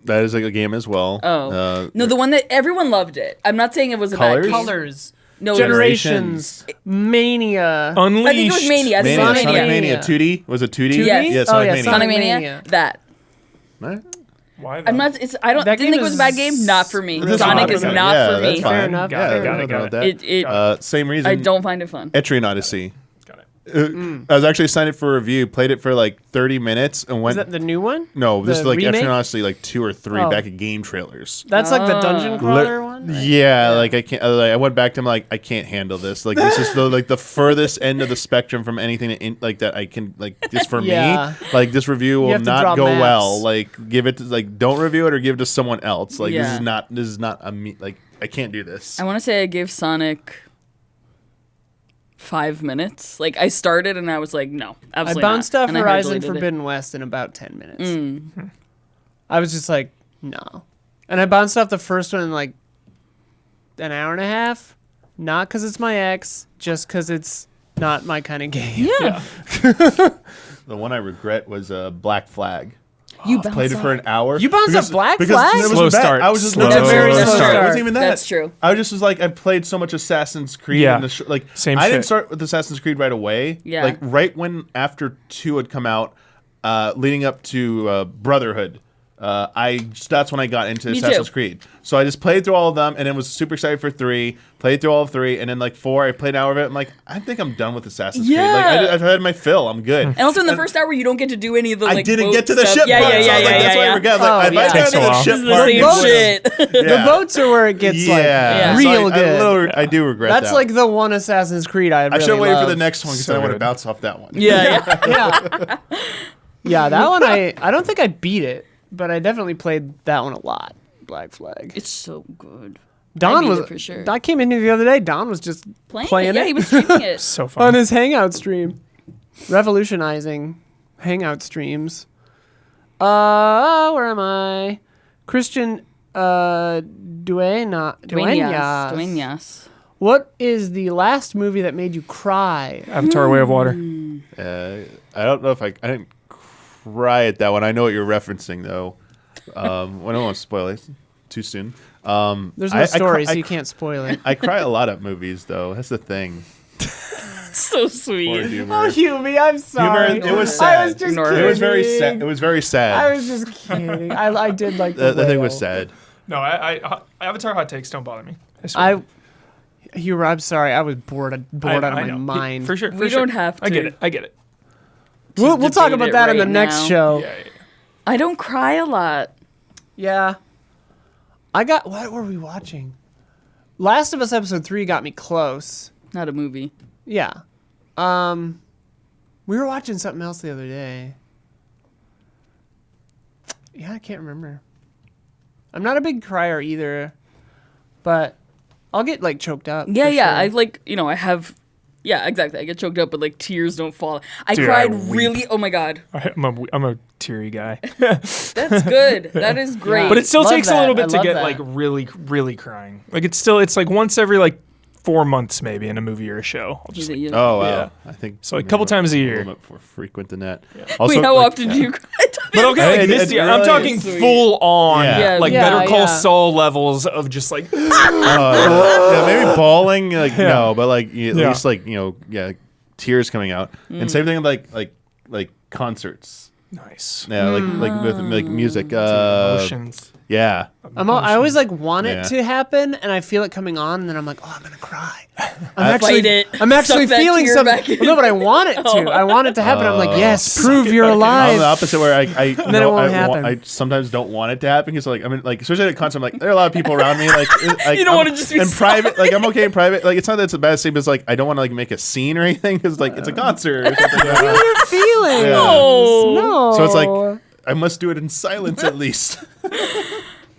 That is like a game as well. Oh. No, the one that everyone loved it. I'm not saying it was a bad Colors? game. Colors. No, it was- Generations. Mania. Unleashed. I think it was Mania. I think it Mania, was Sonic Mania. Mania 2D? Was it 2D? 2D? Yes. Yeah, Oh, Sonic yeah, Mania. Sonic Mania. Mania. That. Right? Why? I'm not. I don't. That Didn't think game it was a bad is game. Not for me. really Sonic not is for me. not yeah, for that's me. fine. Fair enough. Got it, Yeah, got it, got that. It. Same reason. I don't find it fun. Etrian Odyssey. Got it. I was actually signed up for a review, played it for like 30 minutes, and Is went. that the new one? No, this the is like remake? Etrian Odyssey, like 2 or 3 Oh. back at game trailers. That's like the dungeon crawler one? Right? Yeah, like I can't. Like, I went back to him like I can't handle this. Like this is the furthest end of the spectrum from anything like that I can like. Just for Yeah. me, like this review will have to draw not go maps. well. Like give it to, like don't review it or give it to someone else. Like Yeah. this is not a me. Like I can't do this. I want to say I gave Sonic 5 minutes. Like I started and I was like, no, I absolutely bounced not. off And I Horizon hardly did it. Forbidden West in about 10 minutes. I was just like, no. And I bounced off the first one in like an hour and a half. Not because it's my ex, just because it's not my kind of game. Yeah. The one I regret was Black Flag. You Played it for an hour. You bounced because- a Black because Flag? it wasn't Slow bad. start. I was just Slow That's a very it slow start. wasn't even that. That's true. I was just like I played so much Assassin's Creed. Yeah. In the like Same I didn't shit. start with Assassin's Creed right away. Yeah. Like right when after 2 had come out, leading up to Brotherhood. That's when I got into Me Assassin's too. Creed. So I just played through all of them and then was super excited for 3. Played through all of 3 and then like 4, I played an hour of it. I'm like, I think I'm done with Assassin's Creed. Like Yeah. I've had my fill. I'm good. And also in the first hour, you don't get to do any of the like. I didn't boat get to the stuff. ship Yeah, part. yeah, so I yeah, was like, yeah, that's why I yeah. forgot. Like, Oh, if I yeah. got Takes to a the while. ship This is the part, same boats- shit. The boats are where it gets yeah. like So real good. I do regret That's that. like the one Assassin's Creed I really I should have waited for the love. next one because So I want to good. bounce off that one. Yeah, yeah. Yeah. Yeah, that one I don't think I beat it, but I definitely played that one a lot. Black Flag. It's so good. Don beat was it for sure. I came in here the other day. Don was just Playing it it. Yeah, he was streaming it. So on fun. his Hangout stream, revolutionizing Hangout streams. Where am I? Christian Duenas. Dueñas. What is the last movie that made you cry? Avatar: Way of Water. I don't know if I didn't cry at that one. I know what you're referencing though. I don't want to spoil it too soon. There's no story, so you can't spoil it. I cry a lot at movies though. That's the thing. So Poor sweet. humor. Oh, Hubie, I'm sorry. Humor, it was I sad. was just Ignore kidding. It was very sad. It was very sad. I was just kidding. I did like the thing was whale. sad. No, Avatar hot takes don't bother me. I swear. Hugh, I'm sorry. I was bored out of I my know. mind. For sure. We don't have I get to. it. I get it. We'll talk debate about it that in the right next now. show. Yeah, yeah. I don't cry a lot. Yeah. What were we watching? Last of Us episode 3 got me close. Not a movie. Yeah. We were watching something else the other day. Yeah, I can't remember. I'm not a big crier either, but I'll get like choked up. Yeah, for yeah. sure. I like, I have. Yeah, exactly. I get choked up, but like tears don't fall. I Dude, cried I weep. really. Oh my god, I'm a teary guy. that's good. That is great. But it still Love takes that. a little bit I to love get that. like really, really crying. Like it's like once every like 4 months maybe in a movie or a show. I'll just, like, Oh wow. Yeah. I think So, like, a couple times a year. little bit more frequent than that. Wait, how like, often do you cry? but okay, Hey, like this it's year, I'm really talking sweet. full on, Yeah. like Yeah, Better Call yeah. Saul levels of just like yeah, maybe bawling, like no, but like at Yeah. least like tears coming out, and same thing with like concerts. nice Yeah, like with like music. emotions. Yeah, I always like want it Yeah. to happen, and I feel it coming on, and then I'm like, oh, I'm gonna cry. Fight it. I'm actually Suck that feeling tear something. back in. No, but I want it to. I want it to happen. I'm like, yes, prove you're I'm alive. the opposite where I then it won't happen. I sometimes don't want it to happen because like I mean like especially at a concert I'm like there are a lot of people around me like You don't wanna just be in private like I'm okay in private like it's not that it's a bad thing but it's like I don't want to like make a scene or anything because like it's a concert or something like that. Your feelings. Yeah. No. So it's like I must do it in silence at least.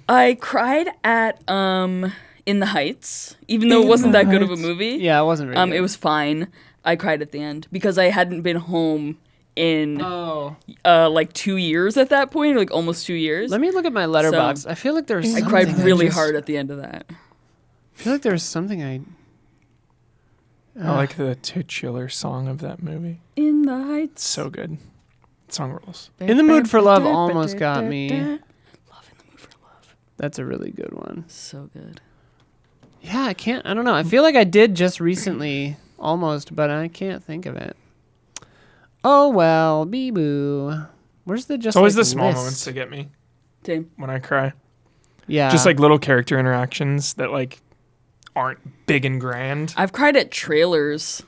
I cried at In the Heights, even though it wasn't that good of a movie. Yeah, it wasn't really. It was fine. I cried at the end because I hadn't been home in Oh. like 2 years at that point, like almost 2 years. Let me look at my letterbox. I feel like there's. I something cried really just- hard at the end of that. I feel like there's something I. I like the titular song of that movie. In the Heights. So good. Song rules. In the Mood for Love almost got me. Love in the Mood for Love. That's a really good one. So good. Yeah, I can't. I don't know. I feel like I did just recently, almost, but I can't think of it. Oh well, bee boo. Where's the just? It's always like, the small list? moments that get me Same. when I cry. Yeah. Just like little character interactions that like aren't big and grand. I've cried at trailers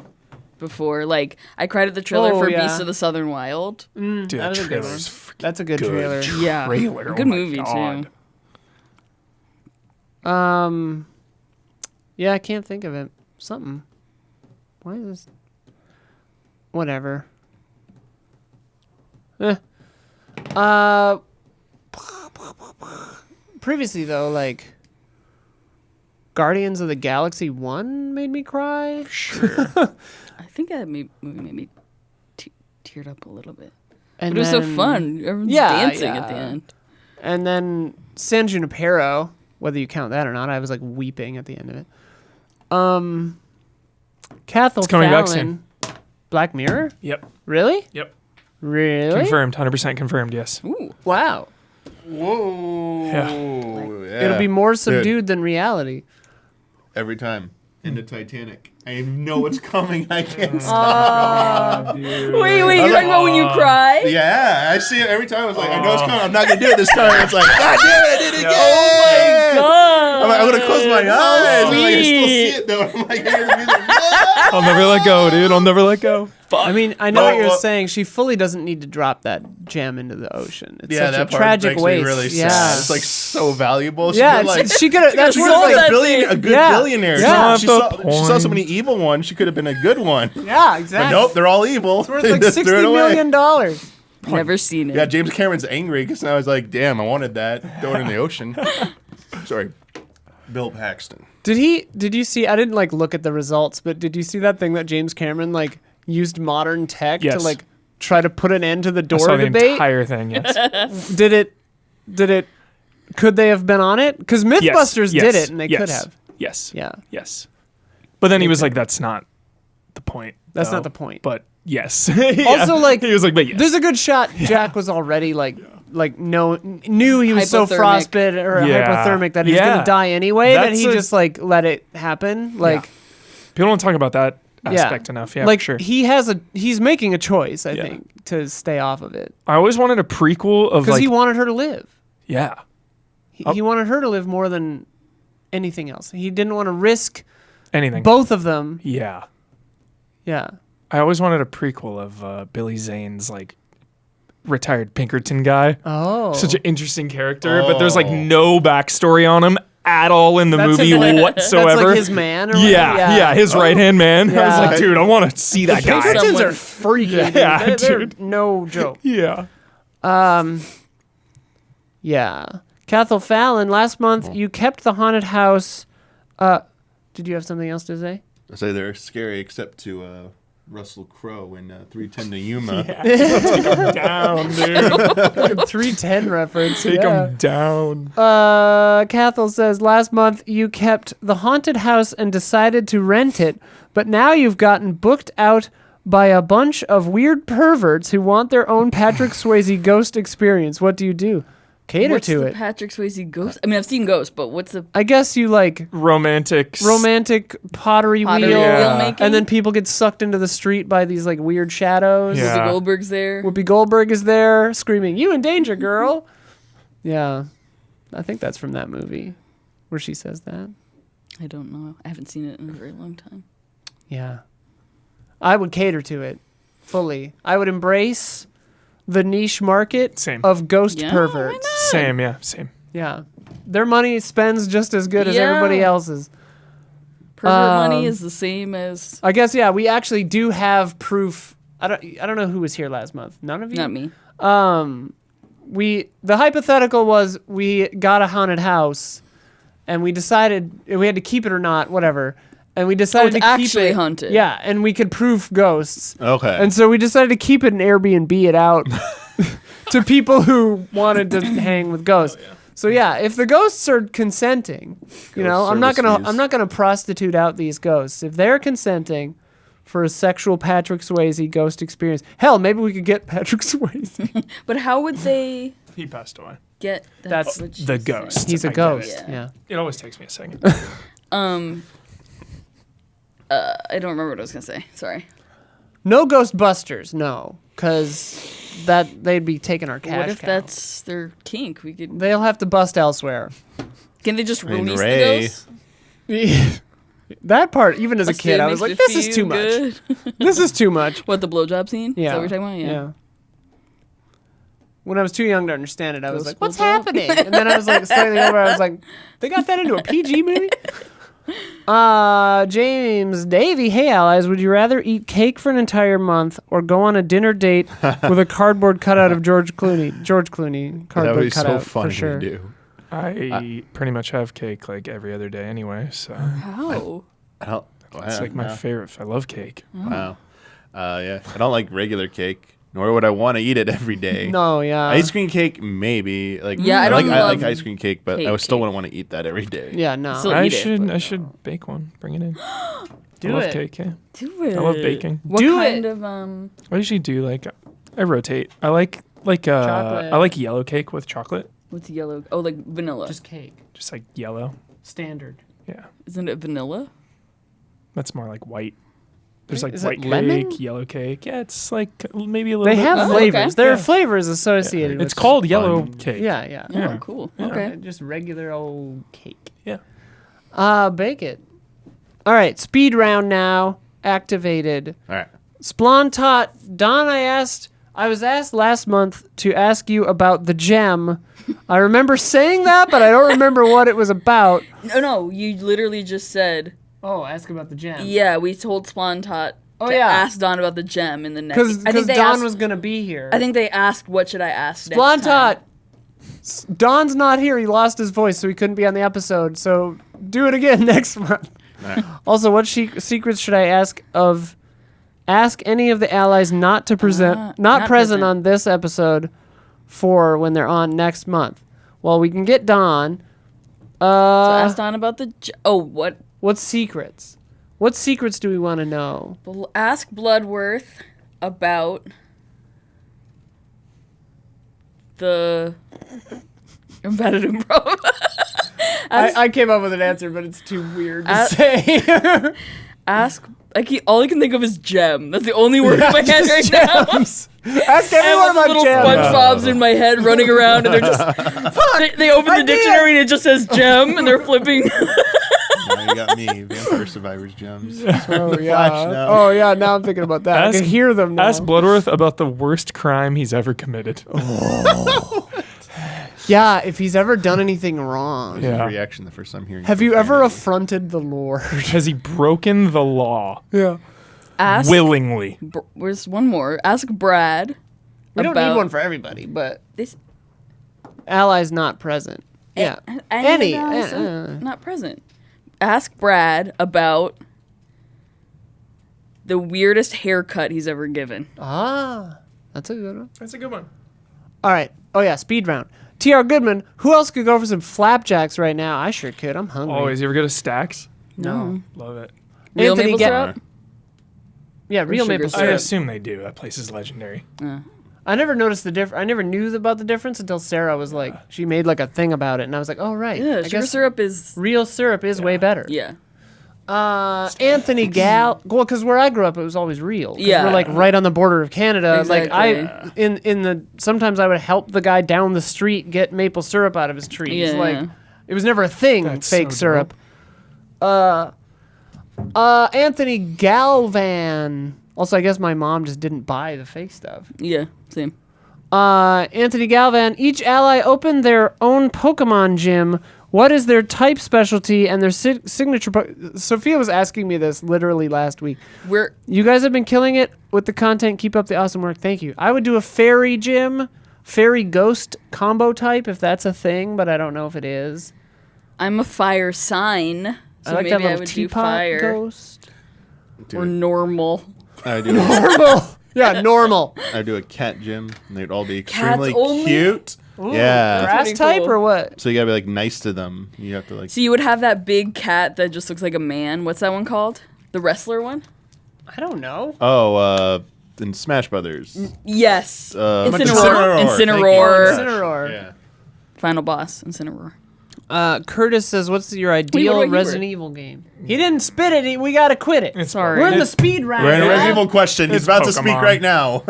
before. Like I cried at the trailer Oh, for yeah. Beasts of the Southern Wild. Dude, that that was a good one. trailer's freaking That's a good good. trailer. Yeah. trailer. Good Oh my movie God. too. Yeah, I can't think of it. Something. Why is this? Whatever. Previously though, like Guardians of the Galaxy 1 made me cry. Sure. I think that movie made me teared up a little bit. And But it was so then- fun. Everyone's Yeah, dancing at the yeah. end. And then San Junipero, whether you count that or not, I was like weeping at the end of it. Cathal It's coming back Fallon, Black Mirror? Yep. Really? Yep. Really? Confirmed. 100% confirmed. Yes. Ooh. Wow. Whoa. Yeah. It'll be more subdued than reality. Every time. Into Titanic. I know what's coming. I can't stop. Wait, you're talking about when you cry? Yeah, I see it every time. I was like, I know it's coming. I'm not gonna do it this time. It's like, God damn it, I did it again. Oh my God. I'm like, I'm gonna close my eyes. I'm like, I still see sweet. it though. I'm like, I hear the music. I'll never let go, dude. I'll never let go. I mean, I know No, what you're well- saying. She fully doesn't need to drop that gem into the ocean. It's Yeah, such that a part tragic makes waste. me really yeah. sad. It's like so valuable. She yeah, could, like, she could have. That's could've worth sold like that a good Yeah. billionaire. Yeah. She Not the saw so point. many evil ones. She could have been a good one. Yeah, But exactly. nope, they're all evil. It's worth like Just $60 threw it away. million. Never seen it. Yeah, James Cameron's angry because now he's like, damn, I wanted that. Throw it in the ocean. Sorry. Bill Paxton. Did you see? I didn't like look at the results, but did you see that thing that James Cameron like used modern tech to Yes. like try to put an end to the I door saw the debate? entire thing. Yes. Did it? Could they have been on it? Because MythBusters yes, did it, and they yes, could have. Yes. Yeah, Yes. But then he was like, "That's not the point." that's though." not the point. But yes. Also, like, he was like, "But yes." There's a good shot. Jack was already knew he was so Hypothermic. frostbitten or Yeah. hypothermic that he's Yeah. gonna die anyway. That That's he a- just like let it happen. Like People don't talk about that yeah, aspect enough. Yeah, like for sure. he's making a choice. I Yeah. think to stay off of it I always wanted a prequel of because like, he wanted her to live. yeah, He wanted her to live more than anything else. He didn't want to risk anything. both of them. Yeah. Yeah. I always wanted a prequel of Billy Zane's like retired Pinkerton guy. Oh, Such an interesting character, but there's like Oh. no backstory on him at all in the That's movie his, like, whatsoever. That's like his man. Or yeah, whatever? yeah, his right hand man. I was Yeah. like, dude, I want to see that guy. Pinkertons Someone- are freaky. dude. Yeah, They're dude. no joke. Yeah. Yeah. Cathal Fallon, last month you kept the haunted house. Did you have something else to say? I say they're scary except to Russell Crowe in 310 to Yuma. Take him down, dude. 310 reference. Take yeah. him down. Cathal says, last month you kept the haunted house and decided to rent it, but now you've gotten booked out by a bunch of weird perverts who want their own Patrick Swayze ghost experience. What do you do? Cater What's to the it. Patrick Swayze ghost? I mean, I've seen Ghost, but what's the I guess you like Romantic pottery Pottery wheel, wheel making? and then people get sucked into the street by these like weird shadows. Yeah. Whoopi Goldberg's there? Whoopi Goldberg is there screaming, "You in danger, girl!" Yeah. I think that's from that movie where she says that. I don't know. I haven't seen it in a very long time. Yeah. I would cater to it fully. I would embrace the niche market Same. of ghost Yeah, perverts. why not? Same, yeah, same. Yeah. Their money spends just as good as Yeah. everybody else's. Pervert money is the same as I guess, yeah, we actually do have proof. I don't know who was here last month. None of you? not me. The hypothetical was we got a haunted house and we decided we had to keep it or not, whatever. And we decided it's to keep actually it. haunted. Yeah, and we could proof ghosts. Okay. And so we decided to keep it and Airbnb it out to people who wanted to hang with ghosts. So yeah, if the ghosts are consenting, I'm not gonna prostitute out these ghosts. If they're consenting for a sexual Patrick Swayze ghost experience, hell, maybe we could get Patrick Swayze. But how would they He passed away. get That's what she The said. ghost. He's a I get ghost. it. Yeah. It always takes me a second. I don't remember what I was gonna say. Sorry. No Ghostbusters, no, because they'd be taking our cash. What if cow. that's their kink? We could. They'll have to bust elsewhere. Can they just I mean, release Ray. the ghosts? That part, even as a kid, I was like, "This is too much. This is too much." What, the blowjob scene? Yeah. Is that what you're talking about? Yeah. When I was too young to understand it, I was Ghost like, "What's blowjob? happening?" And then I was like, slightly over, I was like, "They got that into a PG movie?" James Davey, hey allies, would you rather eat cake for an entire month or go on a dinner date with a cardboard cutout of George Clooney? George Clooney, That would cardboard be so cutout funny for sure. to do. I pretty much have cake like every other day anyway, so How? I don't. it's like my yeah. favorite. I love cake. Wow. Yeah. I don't like regular cake, nor would I want to eat it every day. No, yeah, Ice cream cake, maybe. Like, Yeah, I I don't like love ice cream cake, but I cake still cake. wouldn't want to eat that every day. yeah, no. So- I eat it, but I should bake one. Bring it in. Do I love it. cake. Yeah. Do it. I love baking. What Do kind it. of I usually do like I rotate. I like Chocolate. I like yellow cake with chocolate. what's yellow? Oh, like vanilla. Just cake, Just like yellow. standard. Yeah. Isn't it vanilla? That's more like white. There's like Is it white lemon? cake, yellow cake. Yeah, it's like maybe a little They bit. have Oh, flavors. okay. There are Yeah. flavors associated with It's called yellow fun. cake. Yeah, yeah. Yeah. Oh, cool. Yeah. Okay. Just regular old cake. Yeah. Bake it. All right, speed round now activated. All right. Splontot, Don, I was asked last month to ask you about the gem. I remember saying that, but I don't remember what it was about. No, you literally just said. Oh, ask about the gem. Yeah, we told Splontot to yeah. ask Don about the gem in the next. Because I think they Don asked, was going to be here. I think they asked, "What should I ask?" next Splontot, time?" Don's not here. He lost his voice, so he couldn't be on the episode. So do it again next month. All right. Also, what secrets should I ask of? Ask any of the allies not to present, not present on this episode, for when they're on next month. Well, we can get Don. So ask Don about the. What? What secrets? What secrets do we want to know? Ask Bloodworth about the embedded improv. I came up with an answer, but it's too weird to Ask- say. Ask. All I can think of is gem. That's the only word in my head right now. Ask And everyone with about little gems. SpongeBob's in my head running around, and they're just. They open the dictionary and it just says gem, and they're flipping. Now you got me, Vampire Survivors gems. Oh Flash yeah. now. Oh yeah. Now I'm thinking about that. I Ask- can hear them now. Ask Bloodworth about the worst crime he's ever committed. Yeah, if he's ever done anything wrong. Yeah. Reaction the first time hearing. Have you ever profanity. affronted the Lord? Has he broken the law Yeah. Ask. willingly? Where's one more? Ask Brad. We don't need about one for everybody, but this. allies not present. Yeah. Any. Any. Not present. Ask Brad about the weirdest haircut he's ever given. That's a good one. That's a good one. All right. Oh yeah, speed round. T.R. Goodman. Who else could go for some flapjacks right now? I sure could. I'm hungry. Always. You ever go to Stacks? No. Love it. Real Anthony, maple get- syrup? Yeah, real sugar maple I syrup. syrup. assume they do. That place is legendary. I never noticed the difference. I never knew about the difference until Sarah was like, she made like a thing about it, and I was like, oh right. Yeah, I sugar guess syrup is. real syrup is way better. Yeah. Anthony Gal. Well, because where I grew up, it was always real. 'Cause Yeah. we're like right on the border of Canada. Exactly. Like in the sometimes I would help the guy down the street get maple syrup out of his trees. Yeah. Like it was never a thing. That's fake so syrup. Anthony Galvan. Also, I guess my mom just didn't buy the fake stuff. Yeah, same. Anthony Galvan. Each ally opened their own Pokemon gym. What is their type specialty and their signature? Sophia was asking me this literally last week. You guys have been killing it with the content. Keep up the awesome work. Thank you. I would do a fairy gym, fairy ghost combo type if that's a thing, but I don't know if it is. I'm a fire sign, so I like maybe that I little would do teapot fire ghost. or normal. I do. Normal. Yeah, normal. I do a cat gym, and they'd all be Cats extremely only? cute. Yeah. Grass pretty type cool. or what? So you gotta be like nice to them. You have to like. So you would have that big cat that just looks like a man. What's that one called? The wrestler one? I don't know. Oh, in Smash Brothers. Yes. Incineroar. Incineroar. Thank you. Incineroar. Incineroar. Yeah. Final boss, Incineroar. Curtis says, "What's your what ideal about you, Resident Evil game?" He didn't spit it. We gotta quit it. Sorry. We're in the speed round. We're in a man. Resident Evil question. He's It's about to speak Pokemon. right now.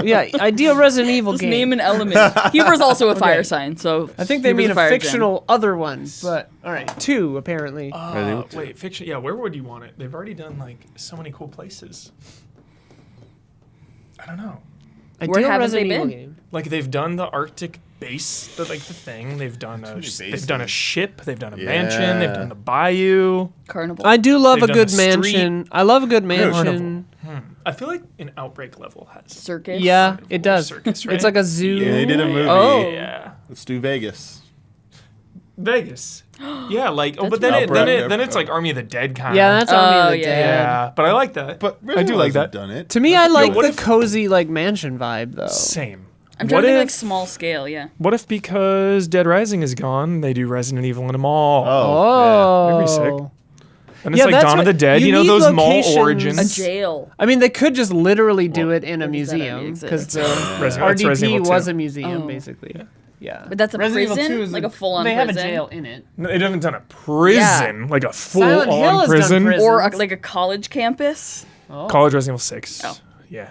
Yeah, ideal Resident Evil Just game. name an element. Huber's also a fire sign, so I think they Huber's mean a fire gem. fictional other one, but all right, 2 apparently. Wait, fiction. Yeah, where would you want it? They've already done like so many cool places. I don't know. ideal haven't Resident they Evil been? game. Like they've done the Arctic base, the thing. They've done a bases. ship. They've done a Yeah. mansion. They've done the bayou. Carnival. I do love They've a done good the street. mansion. I love a good mansion. I feel like an Outbreak level has. Circus. Yeah, it does. Circus, right? It's like a zoo. Yeah, they did a movie. Oh. Yeah. Let's do Vegas. Vegas. Yeah, like That's but then really- then it's like Army of the Dead kind. Yeah, that's Army of Oh, the yeah. Dead. yeah. But I like that. But I do like that. Done it. To me, I like what the if- cozy like mansion vibe though. Same. I'm trying What to think if- like small scale, yeah. What if because Dead Rising is gone, they do Resident Evil in a mall? Oh, That'd be sick. And it's Yeah, like that's Dawn of what- the Dead. you You know need those mall locations- origins. A jail. I mean, they could just literally do it in a Or does that already museum exist? because the That's RDP Resident Evil was 2. a museum Oh. basically. Yeah, But that's a Resident Evil prison? 2 is Like a full-on They have a prison? jail in it. No, they haven't done a prison, like a Silent Hill full-on has done prison. prison. Or like a college campus. College Resident Evil 6. Oh. Yeah.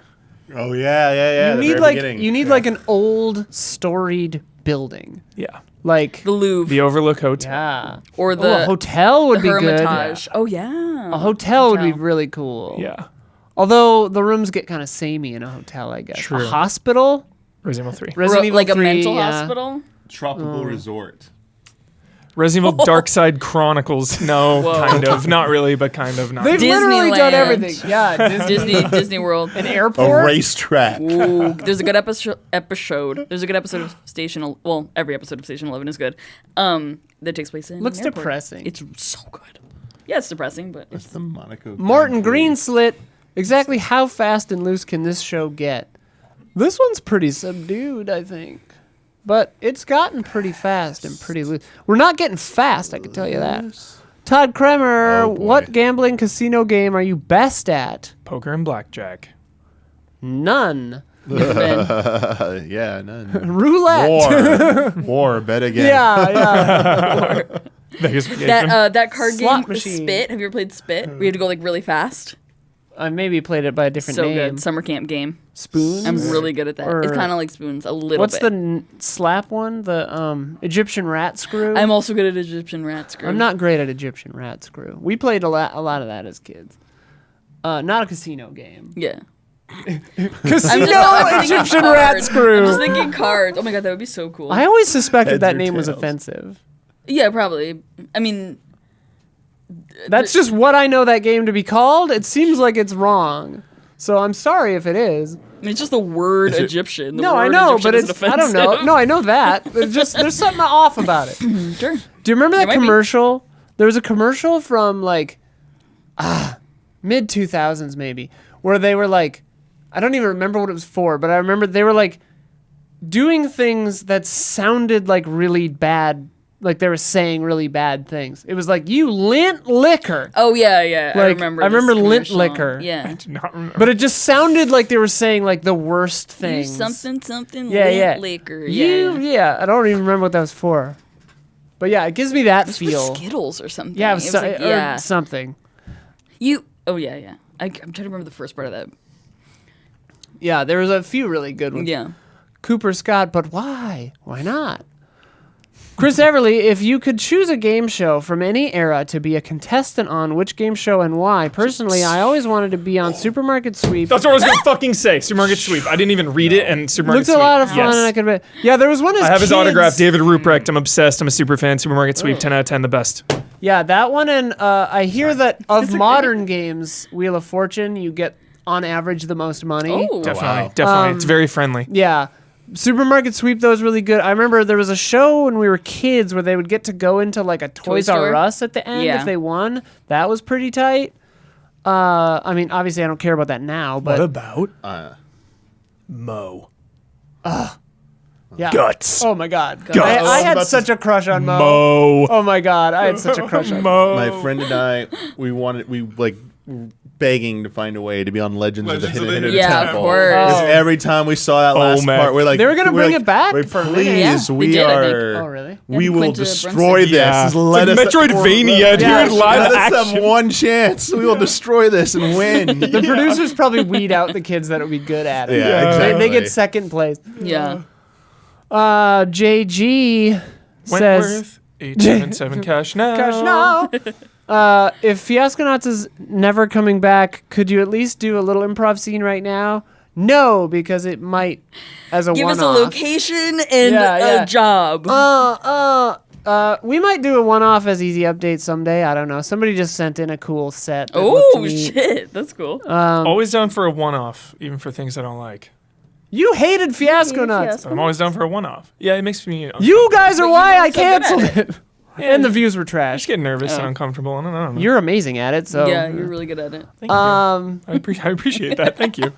Oh yeah. You the need very like beginning. you need like an old storied building, Yeah. like The Louvre. The Overlook Hotel. yeah, or a the, hotel would the be good. Hermitage. Oh, yeah. A hotel would be Hotel. really cool. Yeah. Although the rooms get kind of samey in a hotel, I guess. True. A hospital, Resident Evil 3. Resident Evil like 3, a mental yeah. hospital. Tropical Resort. Resident Evil Dark Side Chronicles. No, Whoa. kind of. Not really, but kind of. Not They've really. literally done Disneyland. everything. Yeah, Disney World. An A airport. racetrack. Ooh, there's a good episode. There's a good episode of Well, every episode of Station 11 is good. That takes place in. Looks an airport. depressing. It's so good. Yeah, it's depressing, but That's the Monaco. Martin Grand Prix. Greenslit. Exactly how fast and loose can this show get? This one's pretty subdued, I think. But it's gotten pretty fast and pretty loose. We're not getting fast, I can tell you that. Todd Kremer, Oh, boy. what gambling casino game are you best at? Poker and blackjack. None. Yeah, none. Roulette. War. Bet again. Yeah. Vegas Vacation. that card Slot game, machine. Spit. Have you ever played Spit? We had to go like really fast. I maybe played it by a different So name. good. Summer camp game. Spoons. I'm really good at that. Or- It's kind of like Spoons, a little What's bit. the slap one? The Egyptian rat screw. I'm also good at Egyptian rat screw. I'm not great at Egyptian rat screw. We played a lot of that as kids. Not a casino game. Yeah. Casino I'm thinking Egyptian rat cards. screw. I'm just thinking cards. Oh my god, that would be so cool. I always suspected Heads that or name was tails? offensive. Yeah, probably. I mean, That's just what I know that game to be called. It seems like it's wrong. So I'm sorry if it is. it's just the word it- Egyptian. The No, I word know, Egyptian but is it's I don't know. offensive. No, I know that. It's just there's something off about it. Do Sure. you remember that There might be. commercial? There was a commercial from like mid 2000s maybe where they were like I don't even remember what it was for, but I remember they were like doing things that sounded like really bad, like they were saying really bad things. It was like you lint liquor. Oh yeah, yeah. I Like, remember. I remember this lint commercial. liquor. Yeah. Do not remember. But it just sounded like they were saying like the worst You things. something Yeah, lint yeah. liquor. You, yeah, I don't even remember what that was for. But yeah, it gives me that It's feel. for Skittles or something. Yeah, It was like, yeah. or something. Oh yeah. I'm trying to remember the first part of that. Yeah, there was a few really good ones. Yeah. Cooper Scott, but why? Why not? Chris Everly, if you could choose a game show from any era to be a contestant on, which game show and why? Personally, I always wanted to be on Supermarket Sweep. That's what I was gonna fucking say. Supermarket Sweep. I didn't even read it, and Supermarket Looked Sweep. a lot of fun, Yes. and I could have been. Yeah, there was one as I have his kids. autograph, David Ruprecht. I'm obsessed. I'm a super fan. Supermarket Sweep, 10 out of 10, the best. Yeah, that one, and I hear that of modern games, Wheel of Fortune, you get on average the most money. Oh. Definitely, definitely. It's very friendly. Yeah. Supermarket Sweep, though, was really good. I remember there was a show when we were kids where they would get to go into like a Toys R Store? Us at the end Yeah. if they won. That was pretty tight. I mean, obviously, I don't care about that now, but What about Uh, Mo? yeah. Guts. Oh my God. Guts. I I was had about to- such a crush on Mo. Mo. Oh my God, I had such a crush on Mo. Mo. my friend and I, we like begging to find a way to be on Legends of the Legends of the Hidden Hidden Yeah, of Temple. course. Because Oh. every time we saw that last man. part, we're like, They were gonna we're bring like, it back "Wait, for a minute." please, Yeah, they we did, I think. are. Oh, really? We Yeah, will Quinta destroy Brunson. this. Yeah. Just It's let like us Metroidvania, dude, Yeah. live let us action. have one chance. We will destroy this and win. The producers probably weed out the kids that would be good at it. Yeah, exactly. They get second place. Yeah. JG says, Wentworth, 877 cash now. Gosh, no. If Fiasconauts is never coming back, could you at least do a little improv scene right now? No, because it might as a Give one-off. us a location and Yeah. a job. We might do a one-off as easy update someday. I don't know. Somebody just sent in a cool set. that looked Oh neat. shit, that's cool. Always down for a one-off, even for things I don't like. You hated Fiasconauts. I'm always down for a one-off. Yeah, it makes me. You guys are But why you I weren't so good at canceled it. And the views were I trash. just get nervous and uncomfortable. And I don't know. You're amazing at it, so. Yeah, you're really good at it. Thank you. I appreciate that. Thank you.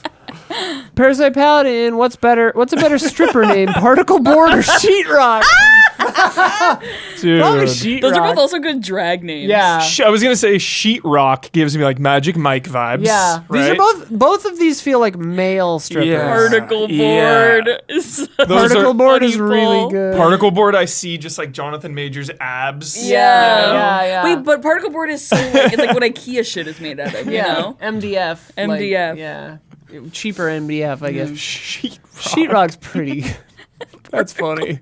Parasite Paladin, what's better? What's a better stripper name? Particle Board or Sheetrock? Dude. Probably Sheetrock. Those are both also good drag names. Yeah. I was gonna say Sheetrock gives me like Magic Mike vibes. Yeah. These are right? both of these feel like male strippers. Yeah. Particle Yeah. board. is Those Particle are- Board is funny, really Paul. good. Particle board. I see just like Jonathan Major's abs. Yeah, you know? yeah. Wait, but particle board is so like, it's like what IKEA shit is made out of, you know? MDF. like, MDF. yeah. Cheaper MDF, I guess. Sheetrock. Sheetrock's pretty. That's funny.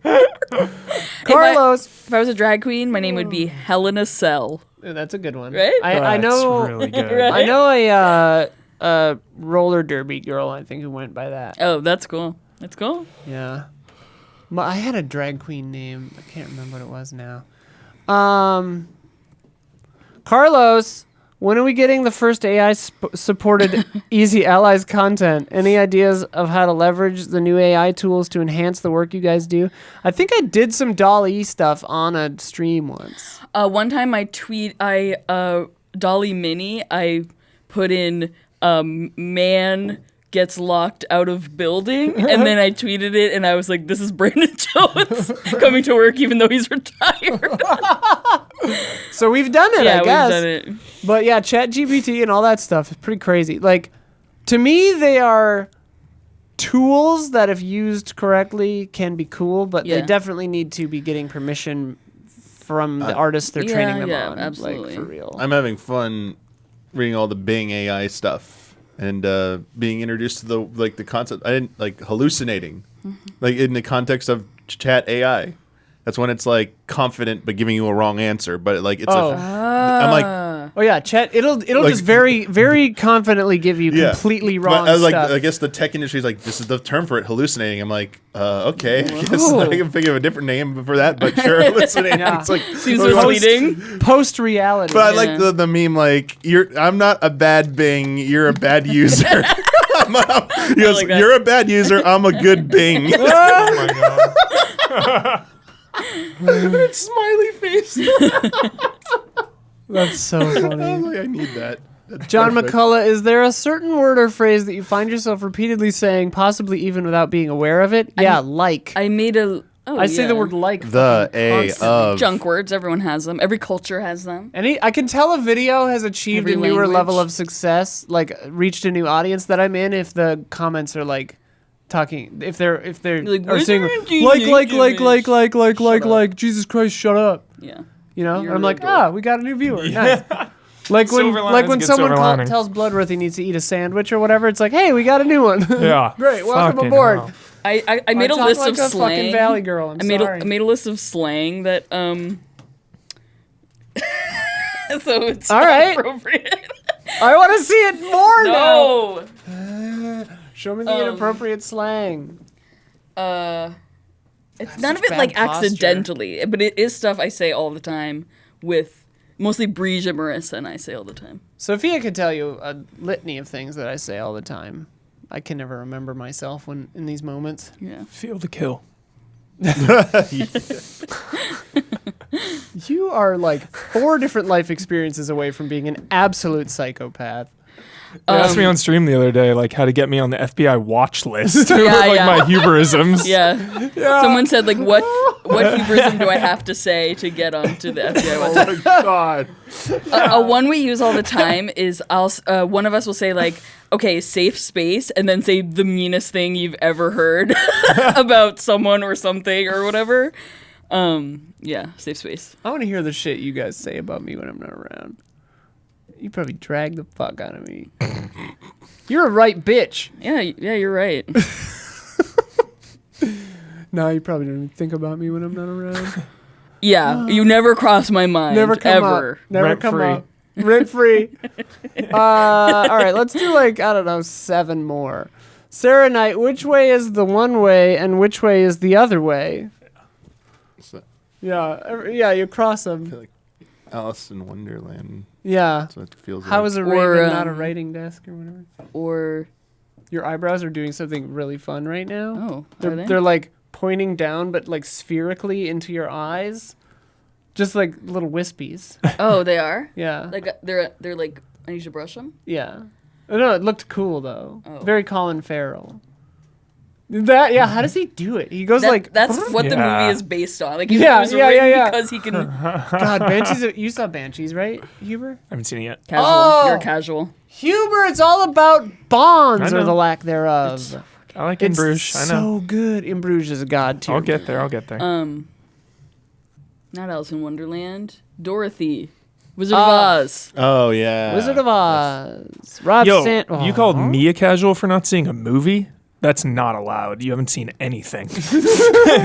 Carlos. If I was a drag queen, my name would be Helena Cell. That's a good one. Right? I That's know. really good. Right? I know a roller derby girl, I think, who went by that. Oh, that's cool. That's cool. Yeah. I had a drag queen name. I can't remember what it was now. Carlos, when are we getting the first AI supported Easy Allies content? Any ideas of how to leverage the new AI tools to enhance the work you guys do? I think I did some DALL-E stuff on a stream once. One time Dolly Mini, I put in man gets locked out of building, and then I tweeted it, and I was like, this is Brandon Jones coming to work even though he's retired. So we've done it, Yeah, I guess. we've done it. But yeah, ChatGPT and all that stuff is pretty crazy. Like, to me, they are tools that, if used correctly, can be cool, but they Yeah. definitely need to be getting permission from the artists they're training them yeah, on. absolutely. Like, for real. I'm having fun reading all the Bing AI stuff and being introduced to the concept. I didn't like hallucinating, like in the context of chat AI. That's when it's like confident but giving you a wrong answer. But like it's I'm like, Oh yeah, Chat. It'll Like- just very very confidently give you yeah, completely But wrong I was like, stuff. I guess the tech industry is like, this is the term for it, hallucinating. I'm like, okay, I guess I can think of a different name for that, but sure, hallucinating. Yeah. It's like Seems well, misleading. Post reality. But I Yeah. like the meme like I'm not a bad Bing, you're a bad user. He goes, like that. you're a bad user, I'm a good Bing. Oh my god. Smiley face. That's so I funny. was like, I need that. That's John perfect. McCullough, is there a certain word or phrase that you find yourself repeatedly saying, possibly even without being aware of it? Yeah, like. I made a. Oh, I say the yeah. word like. The fucking A constantly. of Junk words. Everyone has them. Every culture has them. I can tell a video has achieved Every a newer language. level of success, like reached a new audience that I'm in, if the comments are like talking, if they're Like, are "What's saying your like, Jesus Christ, shut up. Yeah. You know, You're and I'm like, really adorable. we got a new viewer. Nice. Like when, Silver like lining's a when good someone silver lining. tells Bloodworth he needs to eat a sandwich or whatever, it's like, hey, we got a new one. Yeah. Great, welcome Fucking aboard. hell. I made a talk list like of a fucking slang. Valley girl. I'm I made sorry. I made a list of slang that so it's All not right. appropriate. I want to see it more now. No. Show me the inappropriate slang. It's none of such it like bad posture. accidentally, but it is stuff I say all the time with mostly Breege and Marissa, and I say all the time. Sophia could tell you a litany of things that I say all the time. I can never remember myself when in these moments. Yeah. Feel the kill. You are like 4 different life experiences away from being an absolute psychopath. They asked me on stream the other day, like, how to get me on the FBI watch list. Yeah, like yeah. my hubrisms. Yeah. Someone said like, what hubrism do I have to say to get onto the FBI website? Oh my god. A one we use all the time is one of us will say like, okay, safe space, and then say the meanest thing you've ever heard about someone or something or whatever. Yeah, safe space. I want to hear the shit you guys say about me when I'm not around. You probably drag the fuck out of me. You're a right bitch. Yeah, you're right. No, you probably don't even think about me when I'm not around. Yeah, you never cross my mind. Never come ever. up. Never Rent come free. up. Rent free. All right, let's do like, I don't know, 7 more. Sarah Knight, which way is the one way and which way is the other way? So, Yeah, you cross I them. feel like Alice in Wonderland. Yeah. So it feels How like. is a Or, raven not a um, writing desk or whatever? Or Your eyebrows are doing something really fun right now. oh, They're, are they? they're like pointing down, but like spherically into your eyes. Just like little wispies. Oh, they are. Yeah. Like they're like. I need to brush them. Yeah. Oh, no, it looked cool though. Oh. Very Colin Farrell. How does he do it? He goes like That's what the Yeah. movie is based on. Like it Yeah, was yeah, written yeah. because he can God, Banshees. You saw Banshees, right, Huber? I haven't seen it yet. casual. Oh! You're casual. Huber, it's all about bonds I or know. the lack thereof. I like In Bruges. I know. So good. In Bruges is a god tier. I'll get there. Not Alice in Wonderland. Dorothy. Wizard of Oz. Oh yeah. Wizard of Oz. Rob Yo, Sant- you called Aw. me a casual for not seeing a movie? That's not allowed. You haven't seen anything.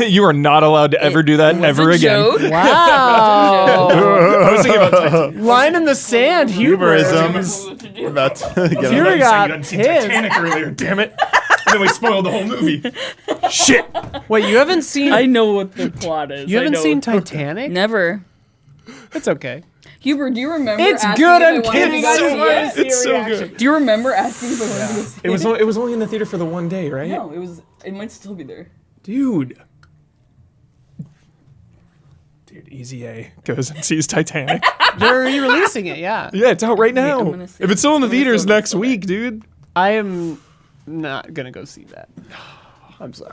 You are not allowed to ever do that Was ever a again. joke. Wow. I was thinking about Titanic. Line in the sand, Huber. Huberisms. We're about to get Huber on. got pissed. earlier, damn it. And then we spoiled the whole movie. Shit. Wait, you haven't seen I know what the plot is. you I haven't know. seen Titanic? Never. It's okay. Huber, do you remember? It's asking good, if I I'm wanted kidding. to go I just see wanted it? to see It's your so reaction. good. Do you remember asking if I wanted to go see it? It was only in the theater for the one day, right? No, it might still be there. Dude, Easy A goes and sees Titanic. They're re-releasing it, yeah. Yeah, it's out right now. I'm gonna see If it's still in the I'm gonna theaters still- next week, dude. I am not gonna go see that. I'm sorry.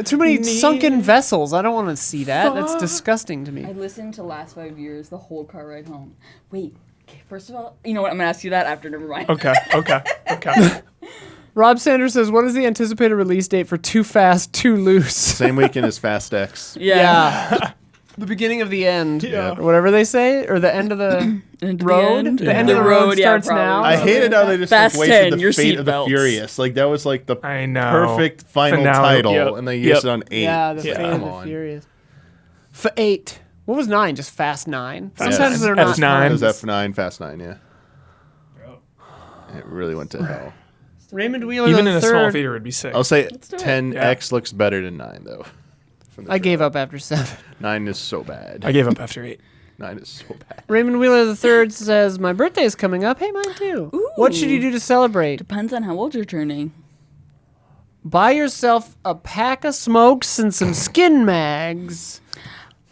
Too many sunken vessels. I don't want to see that. That's Fuck. disgusting to me. I listened to Last 5 Years the whole car ride home. Wait, okay, first of all, you know what? I'm gonna ask you that after. Never mind. Okay. Rob Sanders says, "What is the anticipated release date for Too Fast, Too Loose?" Same weekend as Fast X. Yeah. The beginning of the end. Yeah. Or whatever they say, or the end of the Into road. The, end. The end of the road starts now. I hated how they just Fast like, 10, wasted your the Fate of the seatbelts. Furious. Like that was like the I know. perfect final Finale. title, Yep. and they Yep. used it on 8. Yeah, the Yeah. Fate of Come the on. Furious. For 8. What was 9? Just Fast 9? Fast Sometimes 9. they're not. F9. It was puns. F9, Fast 9, yeah. It really went to hell. Raymond Wheeler Even the in a small third. theater would be sick. I'll say do it. 10X looks better than 9, though. From the I gave trailer. up after 7. 9 is so bad. I gave up after 8. 9 is so bad. Raymond Wheeler III says, "My birthday is coming up. Hey, mine too. What should you do to celebrate? Depends on how old you're turning. Buy yourself a pack of smokes and some skin mags.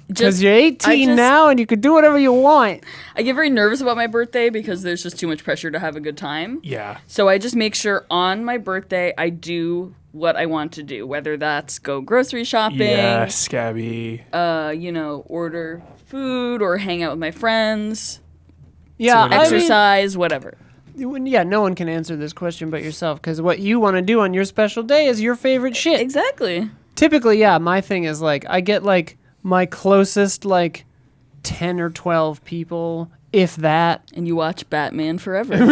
Because you're 18 now and you can do whatever you want." I get very nervous about my birthday because there's just too much pressure to have a good time. Yeah. So I just make sure on my birthday I do what I want to do, whether that's go grocery shopping, Yeah, Scabby. order food or hang out with my friends, Yeah, I mean, exercise, whatever. no one can answer this question but yourself. Because what you want to do on your special day is your favorite shit. Exactly. Typically, yeah, my thing is like I get like my closest like 10 or 12 people if that. And you watch Batman Forever.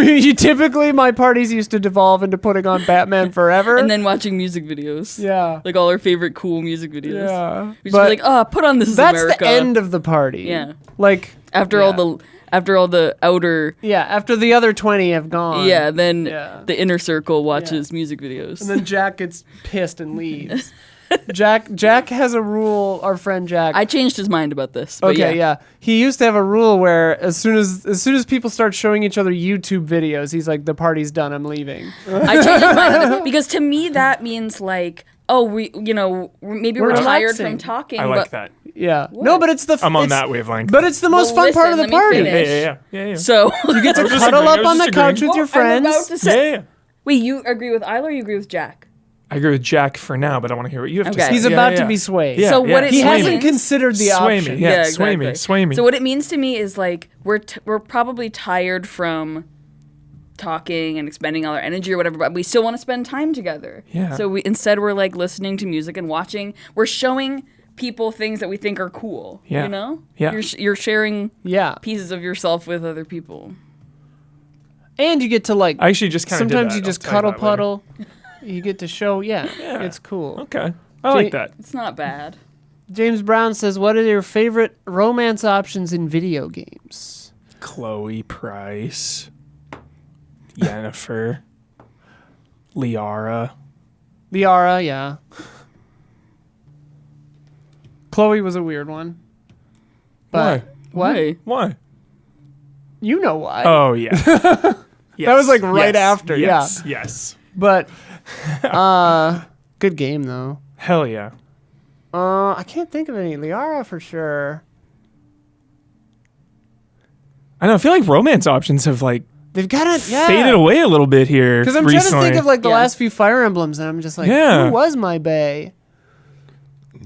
My parties used to devolve into putting on Batman Forever. And then watching music videos. Yeah. Like all our favorite cool music videos. Yeah. We just be like, oh, put on This Is That's America. the end of the party. Yeah. Like After all the outer after the other 20 have gone. then Yeah. the inner circle watches music videos. And then Jack gets pissed and leaves. Jack has a rule, our friend Jack. I changed his mind about this. But Okay, yeah. He used to have a rule where as soon as people start showing each other YouTube videos, he's like, the party's done, I'm leaving. I changed his mind on this because to me that means like, oh, maybe we're tired relaxing. from talking. I like but that. Yeah. No, but it's the I'm on it's- that wavelength. But it's the most Well, fun part of listen, the let me party. finish. yeah. So You get to I was just cuddle agreeing, I up was on the just couch agreeing. with your I'm about friends. to say. Yeah. Wait, you agree with Isla or you agree with Jack? I agree with Jack for now, but I want to hear what you have to Okay. say. He's Yeah, about yeah, to yeah. be swayed. Yeah, So yeah. what it He Sway hasn't me. considered the Sway option. me. Yeah, sway me. Sway me. So what it means to me is like we're probably tired from talking and expending all our energy or whatever, but we still want to spend time together. Yeah. So instead we're like listening to music and watching. We're showing people things that we think are cool. Yeah. You know? Yeah. You're sharing Yeah. pieces of yourself with other people. And you get to like I actually just kind of sometimes did you that. just I'll tell you cuddle that later. puddle. You get to show, it's cool. Okay. I like that. It's not bad. James Brown says, "What are your favorite romance options in video games?" Chloe Price, Yennefer, Liara. Liara, yeah. Chloe was a weird one. But what? Why? Why? You know why. Oh yeah. That was, like, right after, yes, Yes. But good game though. Hell yeah. I can't think of any. Liara for sure. I know. I feel like romance options have like They've got to faded away a little bit here. Because I'm recently. trying to think of like the Yeah. last few Fire Emblems, and I'm just like, Yeah. who was my bae?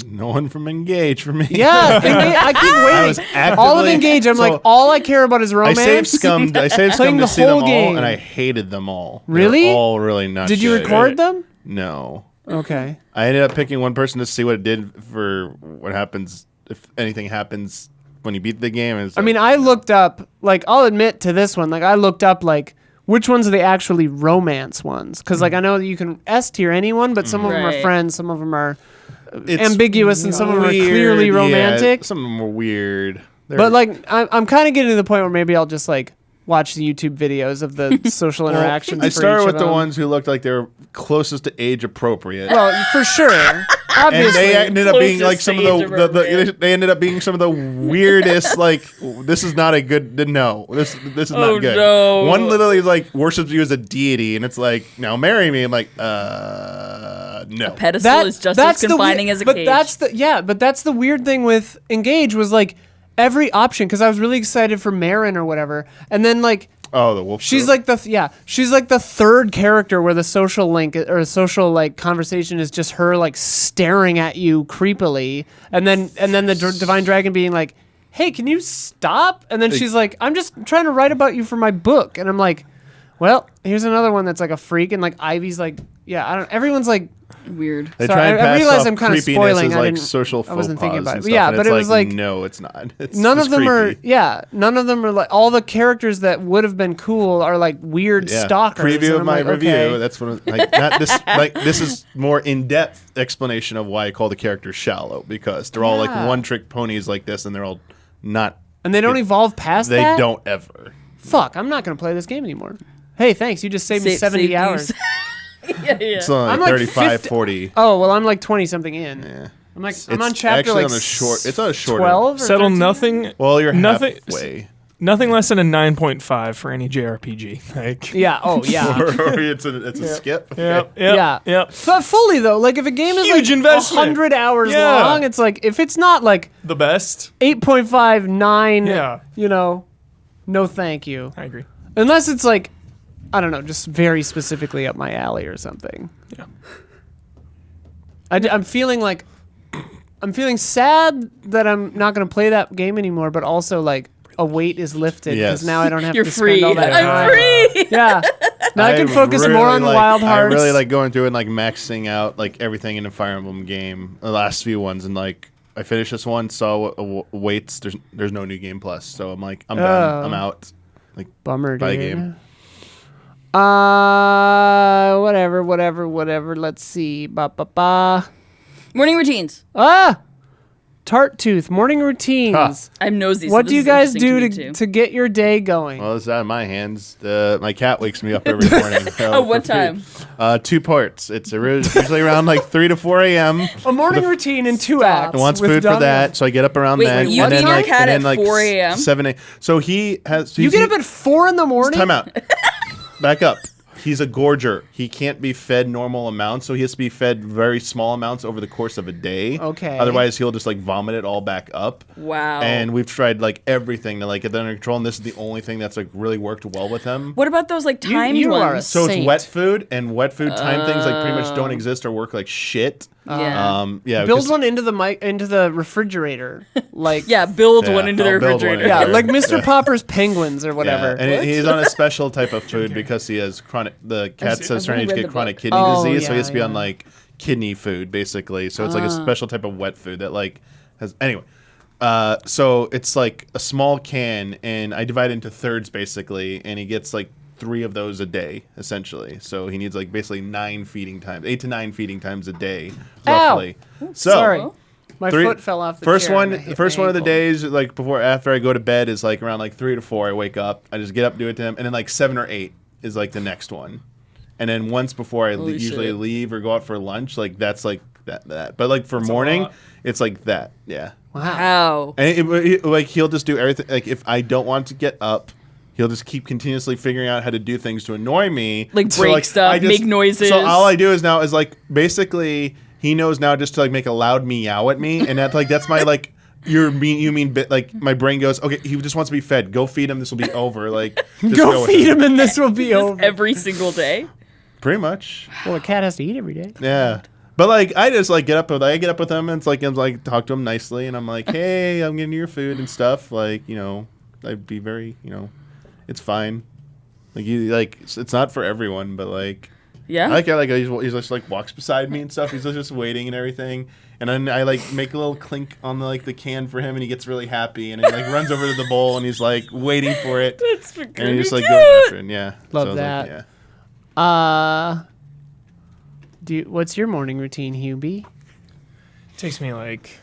No one from Engage for me. Yeah, I keep waiting. was actively- all of Engage, I'm so- like, all I care about is I romance. saved scummed Playing to the see them whole all, game. and I hated them all. They Really? were all really not. Did you good. record them? No. Okay. I ended up picking one person to see what it did for what happens if anything happens when you beat the game. And it's I like, mean, I looked up, like, I'll admit to this one, like, I looked up, like, which ones are the actually romance ones? Because, like, I know that you can S tier anyone, but some of them are Right. friends, some of them are it's ambiguous, and some of them are weird, clearly yeah, romantic. some of them were weird. But, like, I'm kind of getting to the point where maybe I'll just, like, watch the YouTube videos of the social interactions. I for started each with of the them. ones who looked like they were closest to age appropriate. Well, for sure. and Obviously. they ended up being like Closest some of stage the appropriate. they ended up being some of the weirdest. Like, this is not a good. No, this is Oh, not good. no. One literally like worships you as a deity, and it's like, now marry me. I'm like, no. Pedestal is just as confining as a but cage. that's the weird thing with Engage was like every option, because I was really excited for Marin or whatever, and then like Oh, the wolf. she's troop. like she's like the third character where the social link or social like conversation is just her like staring at you creepily, and then the divine dragon being like, hey, can you stop? And then she's like, I'm just trying to write about you for my book, and I'm like, well, here's another one that's like a freak, and like Ivy's like, yeah, I don't. Everyone's like, Weird. They sorry, try and I pass realize off I'm kinda creepiness spoiling. as I like didn't- social I wasn't faux thinking pas about and it. stuff, Yeah, and but it's it was like- no, it's not. It's none of just them are. creepy. Yeah, none of them are like all the characters that would have been cool are like weird Yeah. stalkers. Preview and of I'm my like, review. okay. That's what like not this like this is more in depth explanation of why I call the characters shallow, because they're all like Yeah. one trick ponies like this, and they're all not. And they don't evolve past They that. don't ever. Fuck, I'm not gonna play this game anymore. Hey, thanks. You just saved me 70 Saved hours. yeah. It's only I'm like like 35, 50 40. Oh well, I'm like 20 something in. Yeah. I'm like It's I'm on chapter actually like on a short. It's on a shorter. 12 or Settle 13? nothing. Well, you're Nothing- halfway. Nothing less than a 9.5 for any JRPG. Like. Yeah. Oh yeah. Or it's a skip. Yep. Yeah. Yep. But fully though, like if a game is Huge like investment. 100 hours Yeah. long, it's like if it's not like The best. 8.5, 9, Yeah. you know, no thank you. I agree. Unless it's like, I don't know, just very specifically up my alley or something. Yeah. I'm feeling like, I'm feeling sad that I'm not going to play that game anymore, but also like a weight is lifted because Yes. now I don't have You're to free. spend all that time. I'm free. Yeah. Now I can focus really more on like, Wild Hearts. I really like going through and like maxing out like everything in a Fire Emblem game. The last few ones, and like I finished this one, saw waits. There's no new game plus, so I'm like, I'm done. I'm out. Like, Bummer, buy a dude. game. Whatever. Let's see. Ba. Morning routines. Tart Tooth, morning routines. I'm nosy. What so do you this is guys interesting do me, too. to get your day going? Well, it's out of my hands. My cat wakes me up every morning. So Oh, what for food. time? 2 parts. It's usually around like 3 to 4 a.m. A morning routine in 2 Stop. acts. It wants with food for Donna. that, so I get up around Wait, then. you and feed then your like, cat and then at like 4 a.m.? 7 a.m. So he has. You get up at 4 in the morning? Time out. Back up. He's a gorger. He can't be fed normal amounts, so he has to be fed very small amounts over the course of a day. Okay. Otherwise, he'll just like vomit it all back up. Wow. And we've tried like everything to like get that under control, and this is the only thing that's like really worked well with him. What about those like timed you are a ones? So Saint. it's wet food, and wet food time things like pretty much don't exist or work like shit. Yeah. Yeah. Build 'cause- one into the refrigerator. Like Yeah, build Yeah, one into the I'll build one refrigerator. in yeah, there. like Mr. Popper's penguins or whatever. Yeah, and he's on a special type of food because he has the cat's I've starting to read get the chronic book. kidney Oh, disease, so he yeah, has to be on yeah. like kidney food basically. So it's like a special type of wet food that like has anyway. So it's like a small can, and I divide it into thirds basically, and he gets like 3 of those a day essentially. So he needs like basically 9 feeding times, 8 to 9 feeding times a day, roughly. So Sorry. My Three- foot fell off the first chair one, and I hit the first my one of the ankle. days, like after I go to bed, is like around like 3 to 4. I wake up, I just get up, do it to him, and then like 7 or 8 is like the next one, and then once before I Holy usually shit. leave or go out for lunch, like that's like that. But like for morning, lot. it's like that, yeah. Wow. And like he'll just do everything. Like if I don't want to get up, he'll just keep continuously figuring out how to do things to annoy me, Like break stuff, I make noises. So all I do is now is like basically he knows now just to like make a loud meow at me, and that's my like. You mean bit like my brain goes, okay, he just wants to be fed. Go feed him. This will be over. Like just Go with feed it. him and this will be This over. every single day. Pretty much. Well, a cat has to eat every day. Yeah. But like I just like get up with him and it's like I'm like talk to him nicely and I'm like, hey, I'm getting your food and stuff. Like, I'd be very, it's fine. Like you like it's not for everyone, but like Yeah. I like how like he's just like walks beside me and stuff. He's just waiting and everything. And then I like make a little clink on the can for him and he gets really happy and he like runs over to the bowl and he's like waiting for it. That's And he just cute. like goes after it. And, yeah. Love I was that. Like, yeah. What's your morning routine, Hubie? Takes me like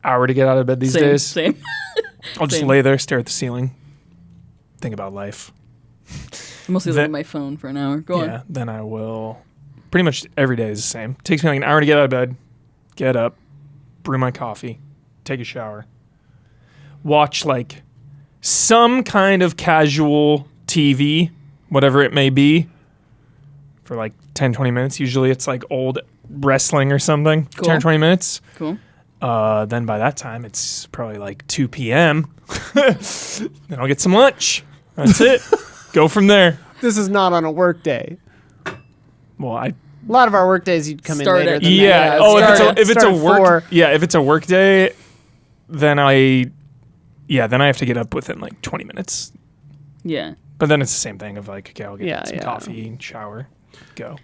hour to get out of bed these Same, days. same. I'll just same. lay there, stare at the ceiling, think about life. I mostly look That- at my phone for an hour. Go Yeah, on. then I will. Pretty much every day is the same. Takes me like an hour to get out of bed, get up, brew my coffee, take a shower, watch like some kind of casual TV, whatever it may be, for like 10, 20 minutes. Usually it's like old wrestling or something, 10 or Cool. 20 minutes. Cool. Then by that time, it's probably like 2 p.m. Then I'll get some lunch. That's it. Go from there. This is not on a work day. Well, I A lot of our work days, you'd come Start in later at- than yeah. that. Oh, Start if it's a at work 4. if it's a work day, then I have to get up within like 20 minutes. Yeah. But then it's the same thing of like, okay, I'll get Yeah, some yeah. coffee, shower, go,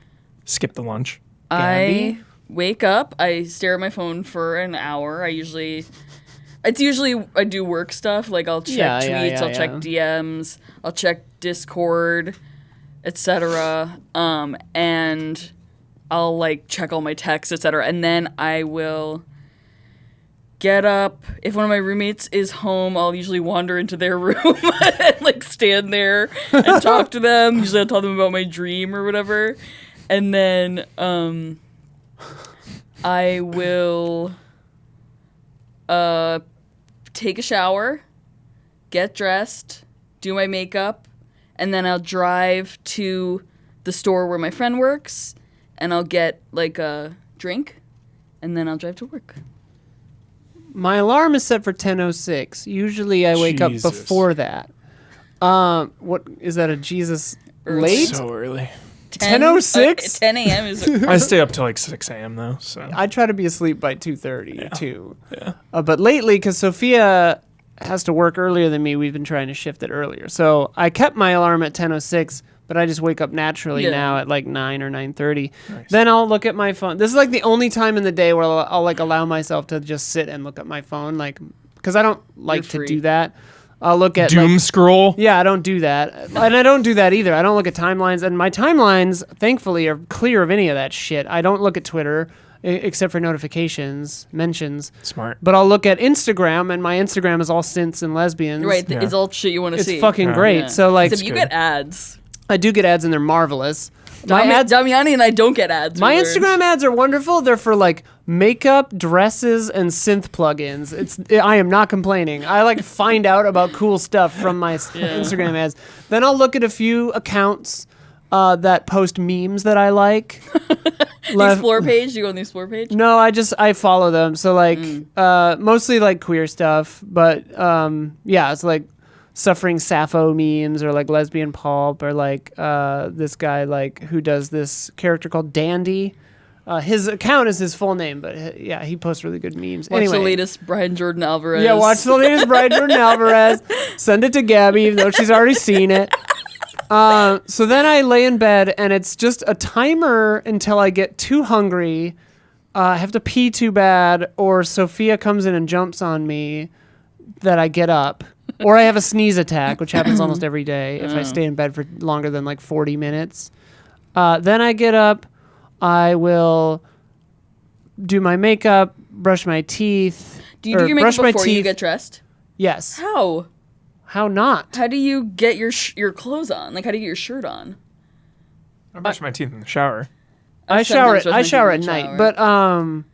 skip the lunch. I wake up, I stare at my phone for an hour. I do work stuff, like I'll check Yeah, tweets, yeah, yeah, I'll check yeah. DMs, I'll check Discord, etc. And I'll like check all my texts, etc. And then I will get up. If one of my roommates is home, I'll usually wander into their room and like stand there and talk to them. Usually I'll tell them about my dream or whatever. And then I will take a shower, get dressed, do my makeup, and then I'll drive to the store where my friend works and I'll get like a drink and then I'll drive to work. My alarm is set for 10:06. Usually I wake up Jesus. before that. What is that, a Jesus Early. late? So early. 10:06? 10 a.m. is I stay up till like 6 a.m. though. So I try to be asleep by 2:30 too. yeah. But lately, because Sophia has to work earlier than me, we've been trying to shift it earlier. So I kept my alarm at 10:06, but I just wake up naturally Yeah. now at like 9 or 9:30. Nice. Then I'll look at my phone. This is like the only time in the day where I'll like allow myself to just sit and look at my phone, like because I don't like to free. do that. I'll look at Doom scroll. yeah, I don't do that. And I don't do that either. I don't look at timelines. And my timelines, thankfully, are clear of any of that shit. I don't look at Twitter except for notifications, mentions. Smart. But I'll look at Instagram, and my Instagram is all synths and lesbians. Right, Yeah. it's all shit you want to It's see. fucking Yeah. great. Yeah. So, like, Except you get ads. I do get ads, and they're marvelous. My ads. Damiani and I don't get ads. My we learned. Instagram ads are wonderful. They're for like makeup, dresses, and synth plugins. I am not complaining. I like find out about cool stuff from my Instagram ads. Then I'll look at a few accounts that post memes that I like. The explore page. Do you go on the explore page? No, I follow them. So like mostly like queer stuff, but yeah, it's like suffering Sappho memes or like lesbian pulp or like this guy like who does this character called Dandy. His account is his full name, but yeah, he posts really good memes. Watch Anyway, the latest Brian Jordan Alvarez. yeah, watch the latest Brian Jordan Alvarez. Send it to Gabby, even though she's already seen it. So then I lay in bed, and it's just a timer until I get too hungry. I have to pee too bad, or Sophia comes in and jumps on me that I get up. Or I have a sneeze attack, which happens almost every day if I stay in bed for longer than like 40 minutes. Then I get up. I will do my makeup, brush my teeth. Do you do or your brush makeup my before you teeth. get dressed? Yes. How? How not? How do you get your clothes on? Like, how do you get your shirt on? I brush my teeth in the shower. I sometimes brush my shower at teeth in the night, shower.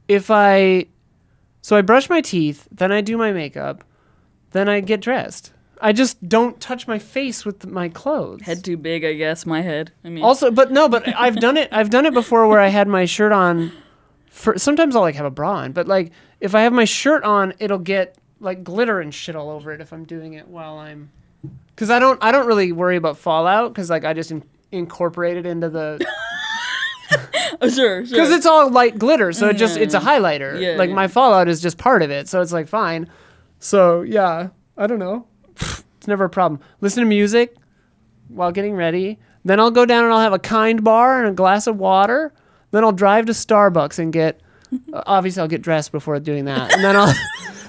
but so I brush my teeth, then I do my makeup, then I get dressed. I just don't touch my face with my clothes. Head too big, I guess. My head. I mean, Also, but I've done it. I've done it before where I had my shirt on. Sometimes I'll like have a bra on, but like if I have my shirt on, it'll get like glitter and shit all over it if I'm doing it while I'm. Because I don't really worry about fallout because like I just incorporate it into the. oh, sure. Because it's all light glitter, so it's a highlighter. Yeah, like yeah. my fallout is just part of it, so it's like fine. So yeah, I don't know. It's never a problem. Listen to music while getting ready. Then I'll go down and I'll have a Kind bar and a glass of water. Then I'll drive to Starbucks and get. Obviously, I'll get dressed before doing that, and then I'll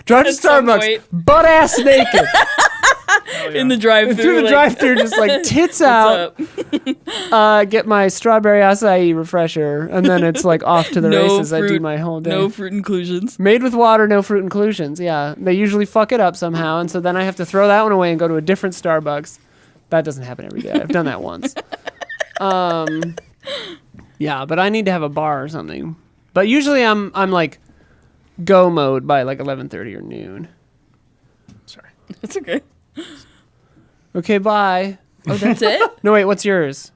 drive to At some Starbucks point. butt ass naked in the drive-through. through the drive-through, just like tits out. Get my strawberry acai refresher, and then it's like off to the races. I do my whole day. No fruit inclusions. Made with water, no fruit inclusions. Yeah, they usually fuck it up somehow, and so then I have to throw that one away and go to a different Starbucks. That doesn't happen every day. I've done that once. Yeah, but I need to have a bar or something. But usually I'm like go mode by like 11:30 or noon. Sorry. It's okay. Okay, bye. Oh, that's it? No, wait, what's yours?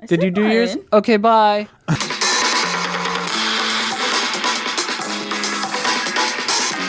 Did you do yours? mine. Okay, bye.